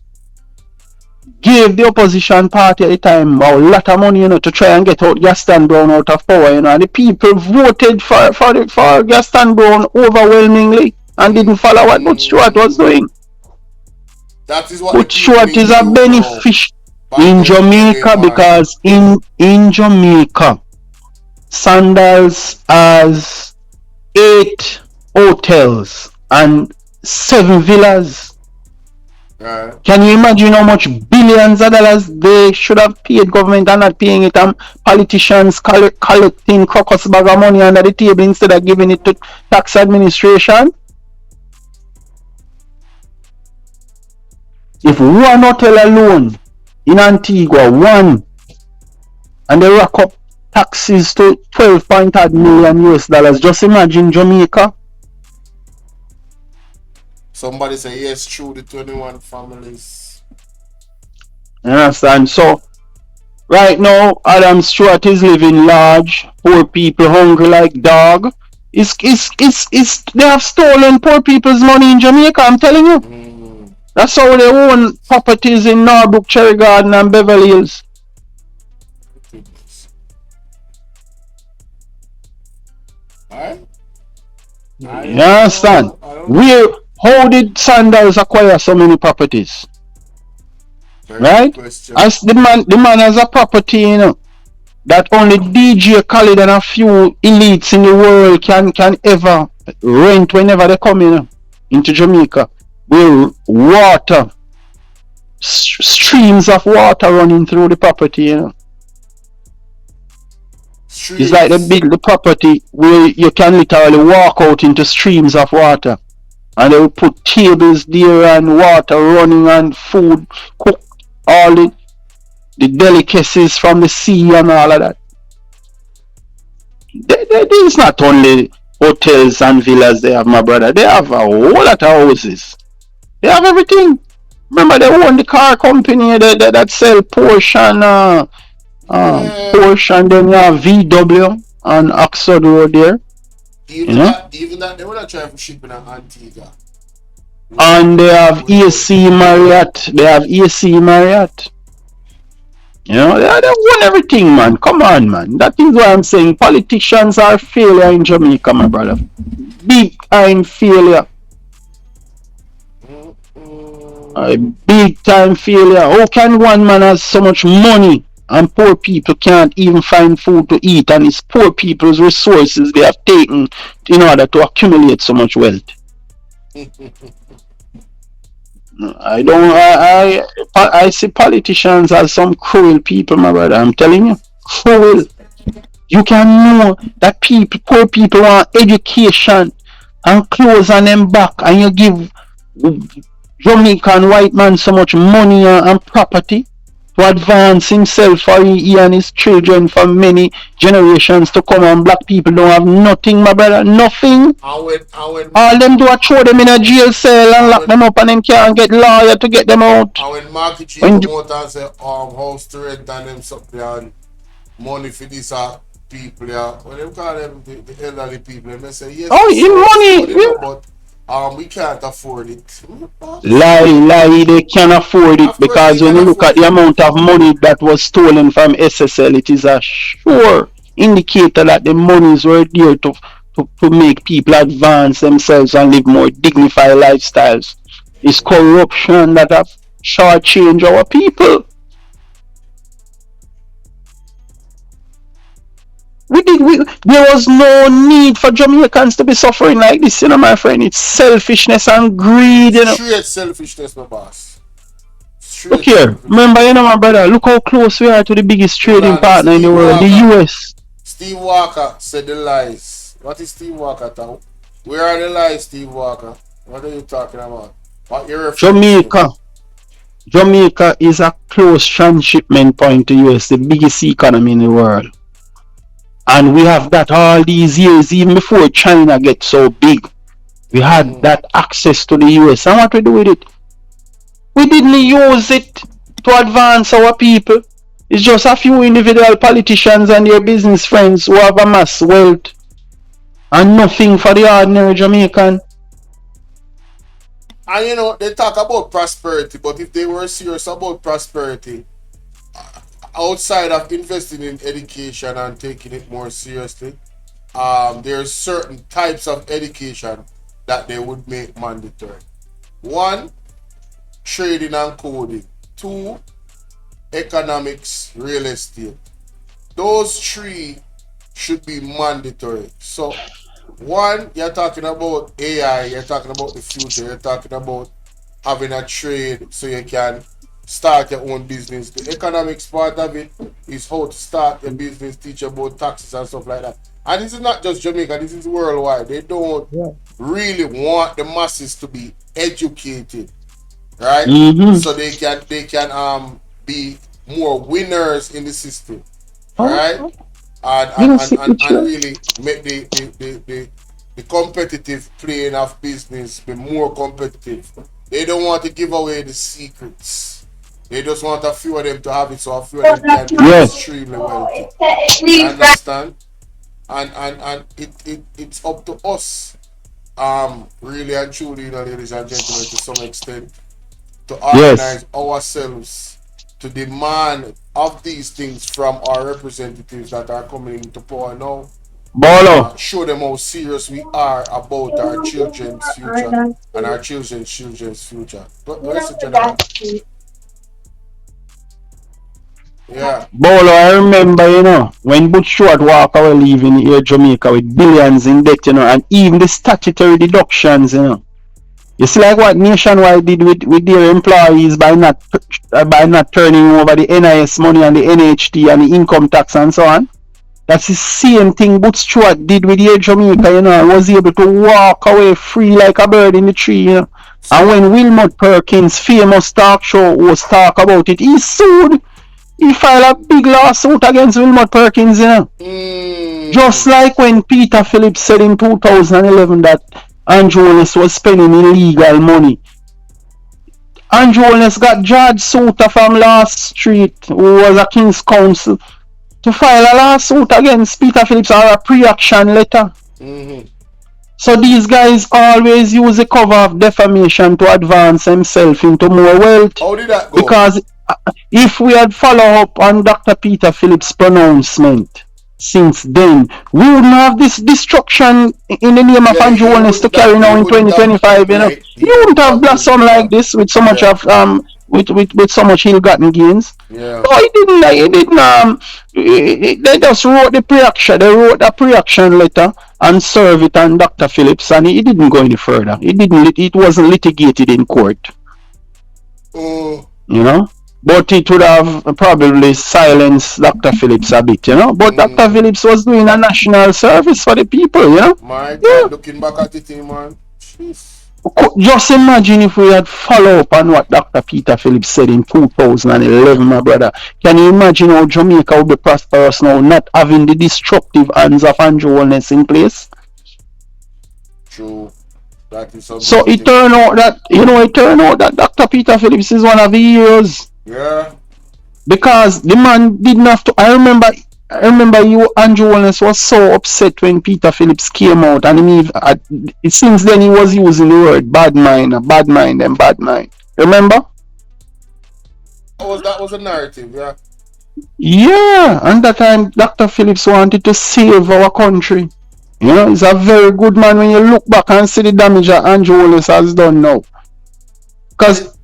gave the opposition party at the time a lot of money, to try and get out Gaston Brown out of power, and the people voted for Gaston Brown overwhelmingly and didn't follow what Butch Stewart was doing. That is what Butch Stewart is a beneficiary in Jamaica because in Jamaica, Sandals has 8 hotels and 7 villas. Right. Can you imagine how much billions of dollars they should have paid government and not paying it, and politicians collecting crocus bag of money under the table instead of giving it to tax administration? If one hotel alone in Antigua, one, and they rack up taxes to 12.8 million US dollars, just imagine Jamaica. Somebody say yes, true, the 21 families. You understand? So right now, Adam Stewart is living large, poor people hungry like dog. They have stolen poor people's money in Jamaica, I'm telling you. That's how they own properties in Norbrook, Cherry Garden, and Beverly Hills. Alright? You understand? How did Sandals acquire so many properties? Right? As the man has a property, that only DJ Khaled and a few elites in the world can ever rent whenever they come into Jamaica. Where water, streams of water running through the property, It's like they build the property where you can literally walk out into streams of water. And they will put tables there and water running and food cooked, all the delicacies from the sea and all of that. It's not only hotels and villas they have, my brother. They have a whole lot of houses. They have everything. Remember, they own the car company that sell Porsche and Porsche, and then you have VW on Oxford Road there. Even that, they were not trying to ship in Antigua. And they have AC Marriott. They have AC Marriott. They own everything, man. Come on, man. That is why I'm saying politicians are failure in Jamaica, my brother. Big time failure. A big time failure. How can one man have so much money and poor people can't even find food to eat, and it's poor people's resources they have taken in order to accumulate so much wealth? I see politicians as some cruel people, my brother. I'm telling you, cruel. You can know that poor people want education and clothes on them back, and you give Jamaican white man so much money and property to advance himself for he and his children for many generations to come, and black people don't have nothing, my brother, nothing. All them do is throw them in a jail cell and lock them up, and them can't get lawyer to get them out. And when market chief come out and say, house to rent and them something and money for these people, when they call them the elderly people, they say, yes, money, but we can't afford it. Lie, they can afford it, because when you look at the amount of money that was stolen from SSL, it is a sure indicator that the monies were there to make people advance themselves and live more dignified lifestyles. It's corruption that have shortchanged our people. There was no need for Jamaicans to be suffering like this, my friend. It's selfishness and greed, Straight selfishness, my boss. Look here, remember, my brother, look how close we are to the biggest trading partner in the world, the US. Steve Walker said the lies. What is Steve Walker talking? Where are the lies, Steve Walker? What are you talking about? What you're referring to? Jamaica is a close transshipment point to US, the biggest economy in the world. And we have that all these years, even before China gets so big. We had that access to the US. And what we do with it? We didn't use it to advance our people. It's just a few individual politicians and their business friends who have amassed wealth and nothing for the ordinary Jamaican. And they talk about prosperity, but if they were serious about prosperity, outside of investing in education and taking it more seriously, there's certain types of education that they would make mandatory. 1, trading and coding. 2, economics, real estate. Those 3 should be mandatory. So 1, you're talking about AI, you're talking about the future, you're talking about having a trade so you can start your own business. The economics part of it is how to start your business, teach about taxes and stuff like that. And this is not just Jamaica, this is worldwide. They don't Yeah. really want the masses to be educated, right? Mm-hmm. So they can be more winners in the system, right? Oh, and You and, know, and, see and, the and truth. really make the competitive playing of business be more competitive. They don't want to give away the secrets. They just want a few of them to have it so a few of them can be Yes. extremely wealthy. You understand? And it's up to us, really and truly, ladies and gentlemen, to some extent, to Yes. organize ourselves to demand of these things from our representatives that are coming into power now. Bolo. Show them how serious we are about our children's future and our children's future. What is it, Jonathan? Yeah. Bolo, I remember, when Butch Stewart walk away leaving here Jamaica with billions in debt, and even the statutory deductions. You see like what Nationwide did with their employees by not turning over the NIS money and the NHT and the income tax and so on. That's the same thing Butch Stewart did with Air Jamaica, and was able to walk away free like a bird in the tree. And So, when Wilmot Perkins, famous talk show host, talk about it, he sued. He filed a big lawsuit against Wilmot Perkins. Just mm, like when Peter Phillips said in 2011 that Andrew Holness was spending illegal money. Andrew Holness got George Suter from Last Street, who was a King's Counsel, to file a lawsuit against Peter Phillips or a pre-action letter. mm-hmm. So these guys always use the cover of defamation to advance themselves into more wealth. How did that go? Because if we had followed up on Dr. Peter Phillips' pronouncement since then, we wouldn't have this destruction in the name of Yeah, Andrew Holness to carry he now in wouldn't have 2025. he You wouldn't wouldn't have have been, blossomed yeah, like this with so much yeah, of with so much ill-gotten gains. yeah. No, he didn't. He didn't. They just wrote the pre-action. They wrote a pre-action letter and served it on Dr. Phillips, and he didn't go any further. It didn't. It wasn't litigated in court. Oh, You know. But it would have probably silenced Dr. Phillips a bit. But Dr. mm, Phillips was doing a national service for the people. my Yeah. God, looking back at it, man. Jeez. Just imagine if we had followed up on what Dr. Peter Phillips said in 2011, my brother. Can you imagine how Jamaica would be prosperous now, not having the destructive hands of Andrew Holness in place? True. That is So something to it think. turned out that Dr. Peter Phillips is one of the heroes. Yeah. Because the man didn't have to. I remember Andrew Holness was so upset when Peter Phillips came out, and since then he was using the word bad mind, and bad mind. Remember? That was a narrative, yeah. Yeah, and that time Dr. Phillips wanted to save our country. He's a very good man when you look back and see the damage that Andrew Holness has done now. And Because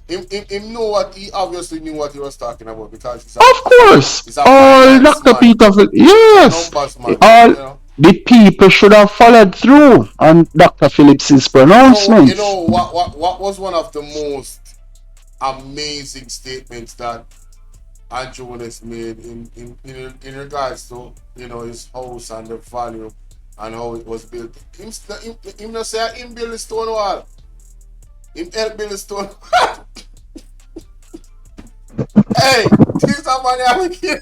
him know what he obviously knew what he was talking about because of course, he's a all finance Dr. man. Peter Phillips, He's a yes, numbers man, all the people should have followed through on Dr. Phillips's pronouncements. What was one of the most amazing statements that Andrew Holness made in regards to his house and the value and how it was built. Him not say him build the stone wall. Him help build the stone. Hey, this a man have a kid.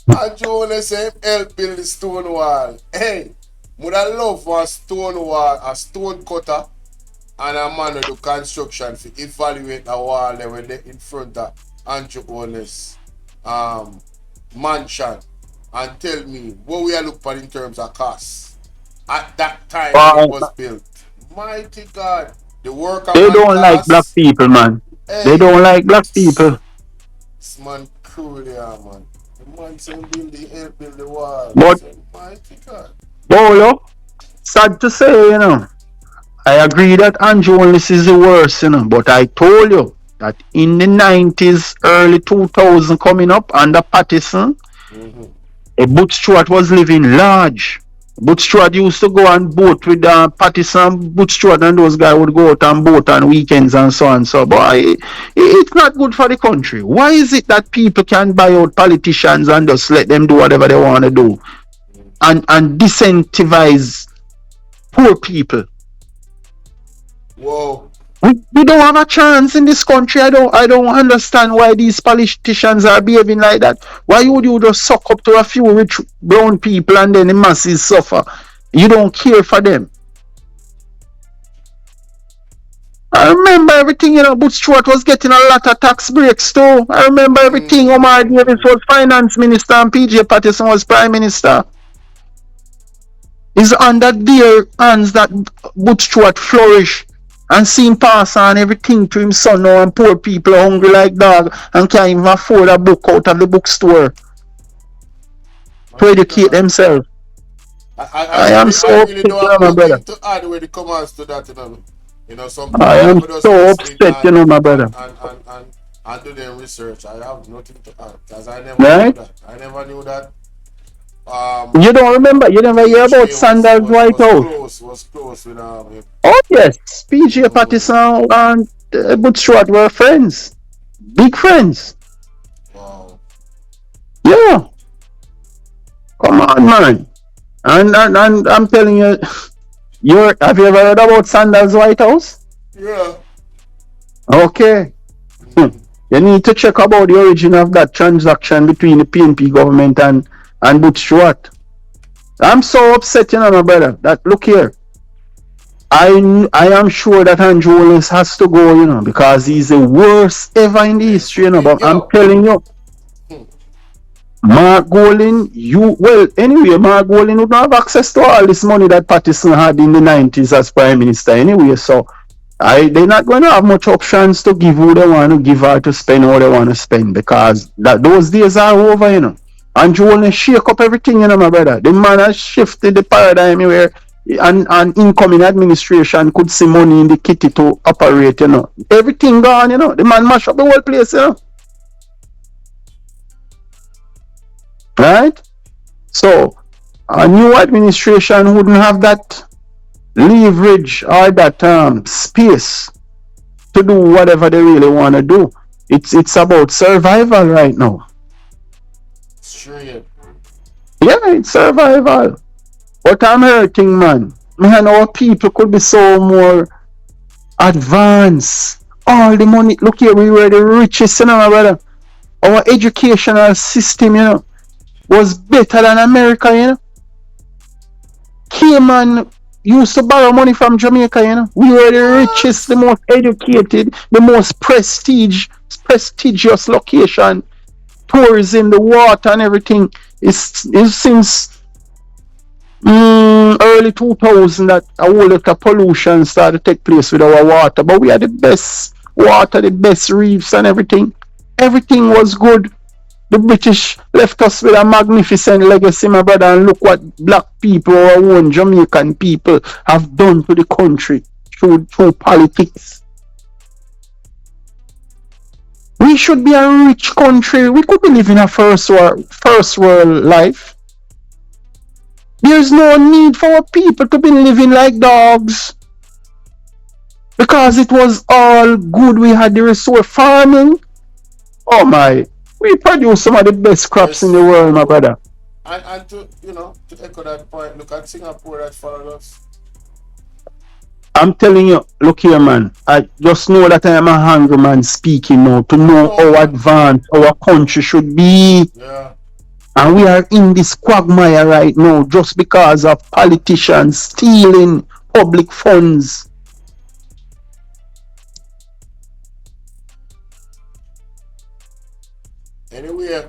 Andrew Holness say him help build the stone wall. Hey, would I love for a stone wall, a stone cutter, and a man who do construction to evaluate the wall there when they in front of Andrew Holness mansion and tell me what we are looking at in terms of cost at that time when it was built. Mighty God, the They workerman don't like black class. people, man. They Hey, don't like black people. this man cool there, man. The man saying build the wall. But Say, mighty God. Bolo, sad to say. I agree that Andrew Holness is the worst. But I told you that in the 90s, early 2000 coming up under Pattison, Mm-hmm. a Butch Stewart was living large. Butch Stewart used to go on boat with Pattison. Butch Stewart and those guys would go out on boat on weekends and so on. So, boy, it's not good for the country. Why is it that people can buy out politicians and just let them do whatever they want to do and disincentivize poor people? Whoa. We don't have a chance in this country. I don't understand why these politicians are behaving like that. Why would you just suck up to a few rich brown people and then the masses suffer? You don't care for them. I remember everything, Butch Stewart was getting a lot of tax breaks too. I remember everything. Omar Davis was finance minister and PJ Patterson was prime minister. It's under their hands that Butch Stewart flourished. And seeing pass on everything to him son now, and poor people are hungry like dog and can't even afford a book out of the bookstore to educate themselves. I am so upset, my brother. To add with the comments to that, some I am so upset, my brother. And do their research. I have nothing to add because I never knew that. I never knew that. You don't remember? You never hear about Sanders White House? Was close with Oh yes, PJ Patterson and Butch Stewart were friends, big friends. Wow. Yeah. Come on, man. And I'm telling you, have you ever heard about Sanders White House? Yeah. Okay. You need to check about the origin of that transaction between the PNP government and Butch Stewart. I'm so upset, my brother, that look here. I am sure that Andrew Willis has to go, because he's the worst ever in the history, but I'm telling you, Mark Golding, Mark Golding would not have access to all this money that Pattison had in the 90s as Prime Minister anyway, so they're not going to have much options to give who they want to give or to spend what they want to spend, because those days are over, Andrew Willis shake up everything, my brother. The man has shifted the paradigm where an incoming administration could see money in the kitty to operate, Everything gone, The man mash up the whole place, Right? So, a new administration wouldn't have that leverage or that space to do whatever they really want to do. It's about survival right now. Sure, yeah. Yeah, it's survival. But I'm hurting, man. Our people could be so more advanced. All the money, look here, we were the richest, my brother. Our educational system, was better than America, Cayman used to borrow money from Jamaica, We were the richest, the most educated, the most prestigious location. Tourism, the water and everything is since early 2000 that a whole lot of pollution started to take place with our water. But we had the best water, the best reefs and everything. Everything was good. The British left us with a magnificent legacy, my brother, and look what black people, our own Jamaican people, have done to the country through politics. We should be a rich country. We could be living a first world life. There's no need for our people to be living like dogs. Because it was all good. We had the resource farming. Oh my. We produce some of the best crops in the world, my brother. And to echo that point, look at Singapore that followed us. I'm telling you, look here, man. I just know that I am a hungry man speaking now to know how advanced our country should be. Yeah. And we are in this quagmire right now just because of politicians stealing public funds. Anyway,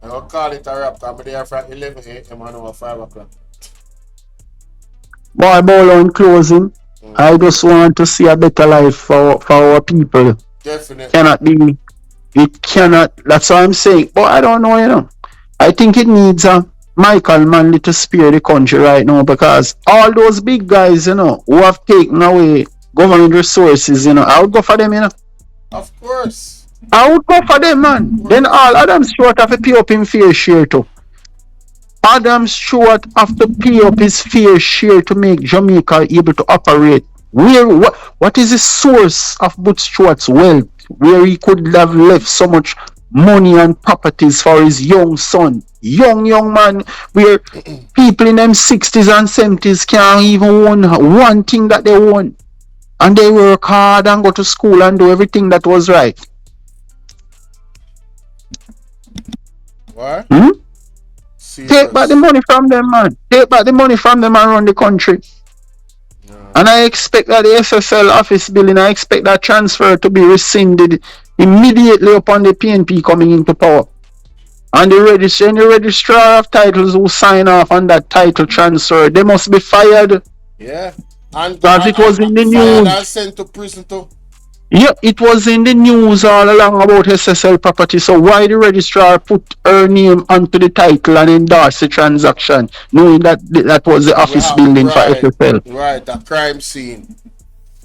I'll call it a wrap because I'm there from 11 a.m. and 5 o'clock. Boy, Bolo, in closing, I just want to see a better life for our people. Definitely. It cannot, that's what I'm saying. But I don't know, I think it needs a Michael Manley to spare the country right now, because all those big guys, who have taken away government resources, I would go for them, Of course. I would go for them, man. Then all Adam Stewart have to pay up in fair share too. Adam Stewart have to pay up his fair share to make Jamaica able to operate. What is the source of Butch Stewart's wealth? Where he could have left so much money and properties for his young son. Young man, where people in them 60s and 70s can't even own one thing that they own. And they work hard and go to school and do everything that was right. What? Take back the money from them, man. Take back the money from them and run the country. And I expect that the FFL office building, I expect that transfer to be rescinded immediately upon the PNP coming into power. And the registrar of titles who sign off on that title transfer, they must be fired. Yeah. And because it was in the news. And sent to prison too. Yeah, it was in the news all along about SSL property. So why the registrar put her name onto the title and endorse the transaction, knowing that that was the office building for SSL? Right, a crime scene.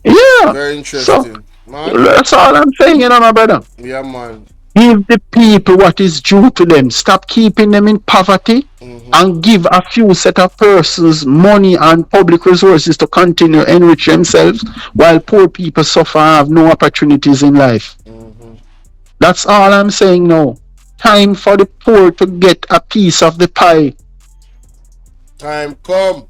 Yeah. Very interesting. So, man. That's all I'm saying, you know, my brother. Yeah, man. Give the people what is due to them. Stop keeping them in poverty and give a few set of persons money and public resources to continue enrich themselves while poor people suffer and have no opportunities in life. That's all I'm saying now. Time for the poor to get a piece of the pie. Time come.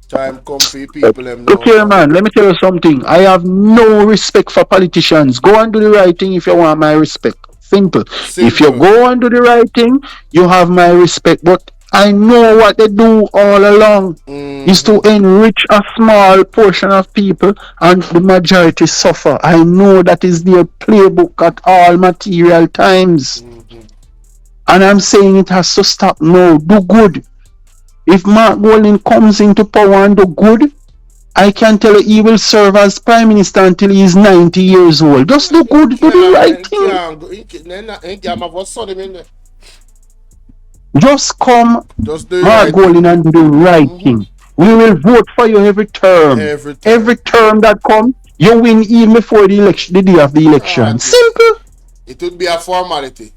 Time come for people. Look here, man. Let me tell you something. I have no respect for politicians. Go and do the right thing if you want my respect. Simple. If you go and do the right thing, you have my respect. But I know what they do all along is to enrich a small portion of people and the majority suffer. I know that is their playbook at all material times. And I'm saying it has to stop now. Do good. If Mark Golding comes into power and do good, I can tell you he will serve as Prime Minister until he is 90 years old. Just do good, do the right thing. Just come, Mark Golding, and do the right thing. We will vote for you every term. Every term that comes, you win even before the election, the day of the election. Simple. It would be a formality.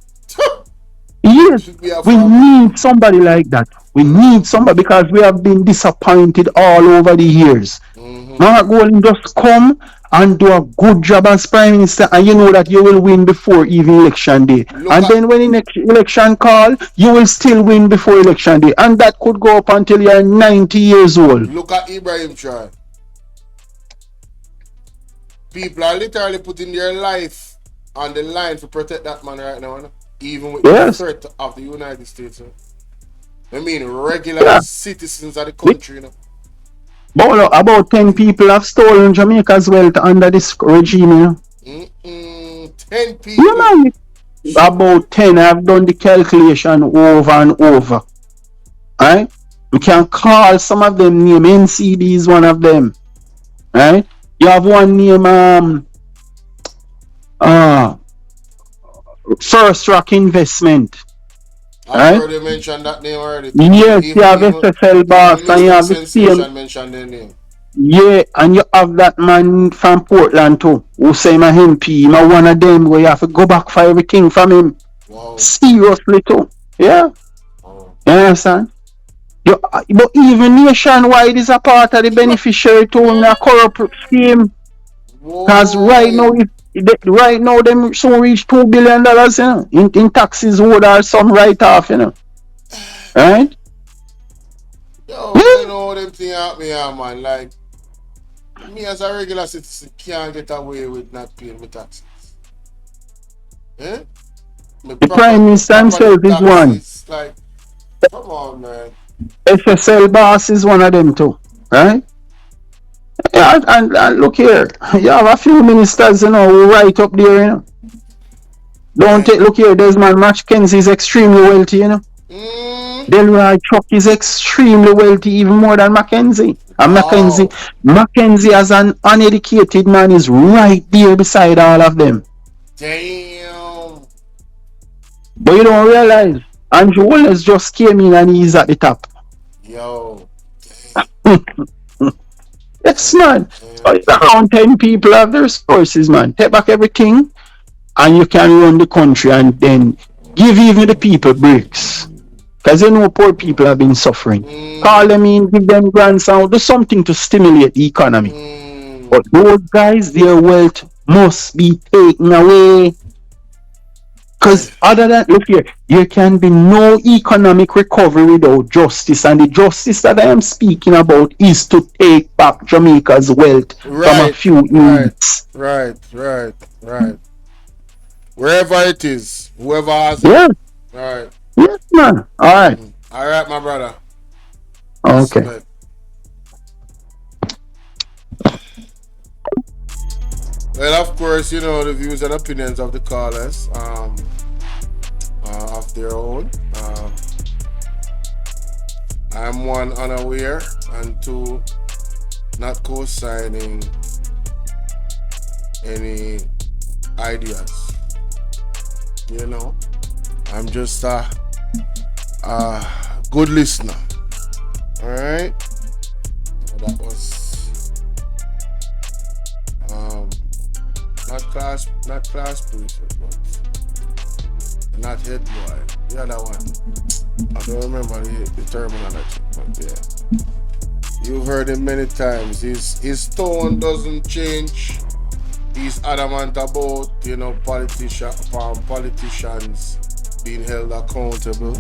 Yes, we need somebody like that. We need somebody because we have been disappointed all over the years. Mark Golding just come and do a good job as Prime Minister, and you know that you will win before even election day. Then when the election call, you will still win before election day. And that could go up until you are 90 years old. Look at Ibrahim Traore. People are literally putting their life on the line to protect that man right now. Even with the threat of the United States. I mean, regular citizens of the country. Bolo, about 10 people have stolen Jamaica's wealth under this regime. 10 people? Yeah, man. About 10. I've done the calculation over and over. Right? We can call some of them name. NCD is one of them. Right? You have one name, First Rock Investment. I've heard you mention that name already. Yes, you have SSL boss and you have the same. Mention their name. Yeah, and you have that man from Portland too, who say my MP, my one of them where you have to go back for everything from him. Wow. Seriously too. Yeah. Wow. You understand? But even nationwide is a part of the beneficiary to a corporate scheme. Because right now, them so reach $2 billion, you know, in taxes owed or some write-off, you know. Right? Yo, you know them thing out me, man. Like, me as a regular citizen can't get away with not paying my taxes. Eh? The Prime Minister himself is one. Like, come on, man. FSL boss is one of them too, right? Yeah, and look here, you have a few ministers, you know, who right up there, you know. Look here, Desmond Mackenzie is extremely wealthy, you know. Delroy Chuck is extremely wealthy, even more than Mackenzie. And Mackenzie as an uneducated man is right there beside all of them. Damn. But you don't realize, Andrew Wallace just came in and he's at the top. Yo. Yes, man. Around 10 people have the resources, man. Take back everything and you can run the country and then give even the people breaks. Because you know poor people have been suffering. Call Mm, them in, give them grants out, do something to stimulate the economy. mm. But those guys, their wealth must be taken away. Eh, Because other than, look here, there can be no economic recovery without justice. And the justice that I am speaking about is to take back Jamaica's wealth from a right, few right, elites. right. Wherever it is, whoever has it. Yeah, Right. yes, man. All right. All right, my brother. Okay. Respect. Well, of course, you know the views and opinions of the callers, of their own. I'm one unaware, and two not co-signing any ideas. You know, I'm just a good listener. All right. That was not class prefect, but not head boy. The other one, I don't remember the terminology, but yeah, you've heard him many times. His tone doesn't change. He's adamant about politicians being held accountable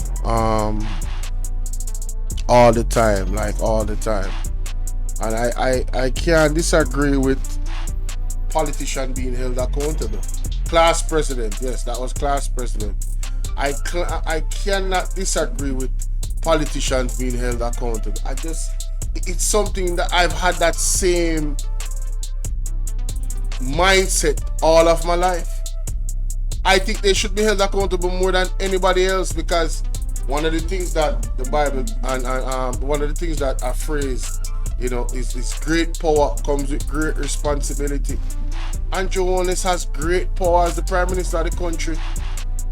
all the time, like all the time. And I can't disagree with politician being held accountable. Class president, yes, that was class president. I cannot disagree with politicians being held accountable. It's something that I've had that same mindset all of my life. I think they should be held accountable more than anybody else, because one of the things that the Bible and one of the things that a phrase, is great power comes with great responsibility. Andrew Holness has great power as the Prime Minister of the country,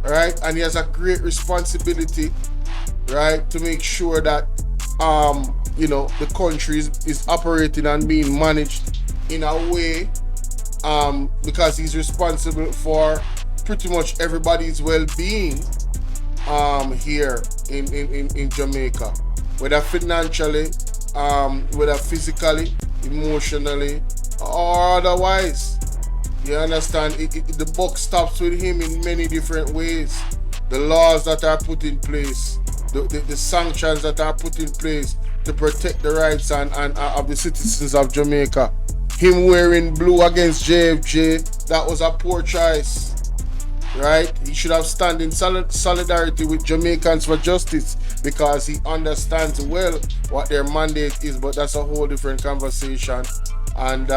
right? And he has a great responsibility, right, to make sure that the country is operating and being managed in a way, because he's responsible for pretty much everybody's well-being here in Jamaica, whether financially, whether physically, emotionally, or otherwise. You understand? The buck stops with him in many different ways. The laws that are put in place, the sanctions that are put in place to protect the rights and of the citizens of Jamaica. Him wearing blue against JFJ, that was a poor choice. Right? He should have stand in solidarity with Jamaicans for justice, because he understands well what their mandate is, but that's a whole different conversation. And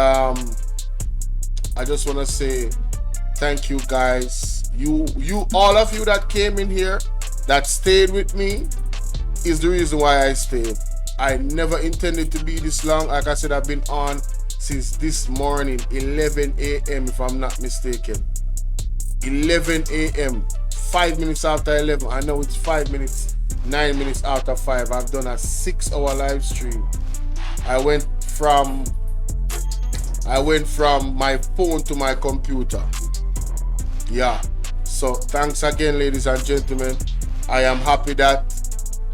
I just want to say thank you guys. All of you that came in here, that stayed with me, is the reason why I stayed. I never intended to be this long. Like I said, I've been on since this morning, 11 a.m. if I'm not mistaken. 11 a.m. 5 minutes after 11. I know it's 5 minutes, 9 minutes after 5. I've done a 6-hour live stream. I went from my phone to my computer. Yeah. So thanks again, ladies and gentlemen. I am happy that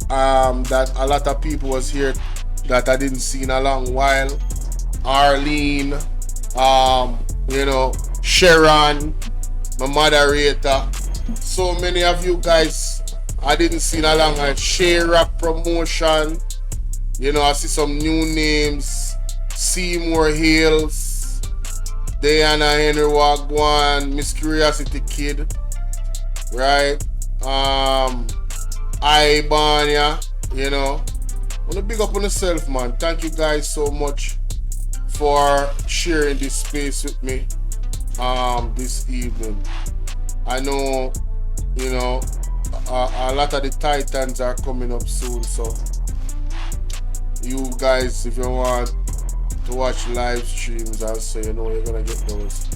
that a lot of people was here that I didn't see in a long while. Arlene, Sharon, my moderator. So many of you guys I didn't see in a long while. Share promotion. I see some new names. Seymour Hills, Diana Henry Wagwan, Miss Curiosity Kid, right? Ibania, wanna big up on yourself, man. Thank you guys so much for sharing this space with me this evening. I know, a lot of the Titans are coming up soon, so you guys, if you want to watch live streams, I'll say you're gonna get those.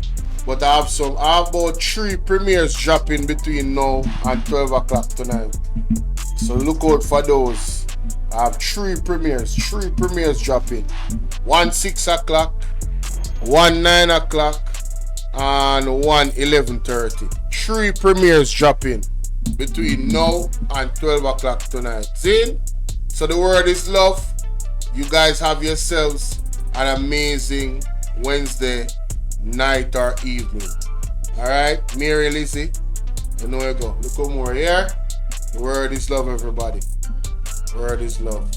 But I have about 3 premieres dropping between now and 12 o'clock tonight. So look out for those. I have 3 premieres dropping. 1 6 o'clock, 1 9 o'clock, and 1 11:30. 3 premieres dropping. between now and 12 o'clock tonight. See? So the word is love. You guys have yourselves an amazing Wednesday night or evening. Alright? Mary Lizzie. You know where you go. Look more here. The word is love, everybody. The word is love.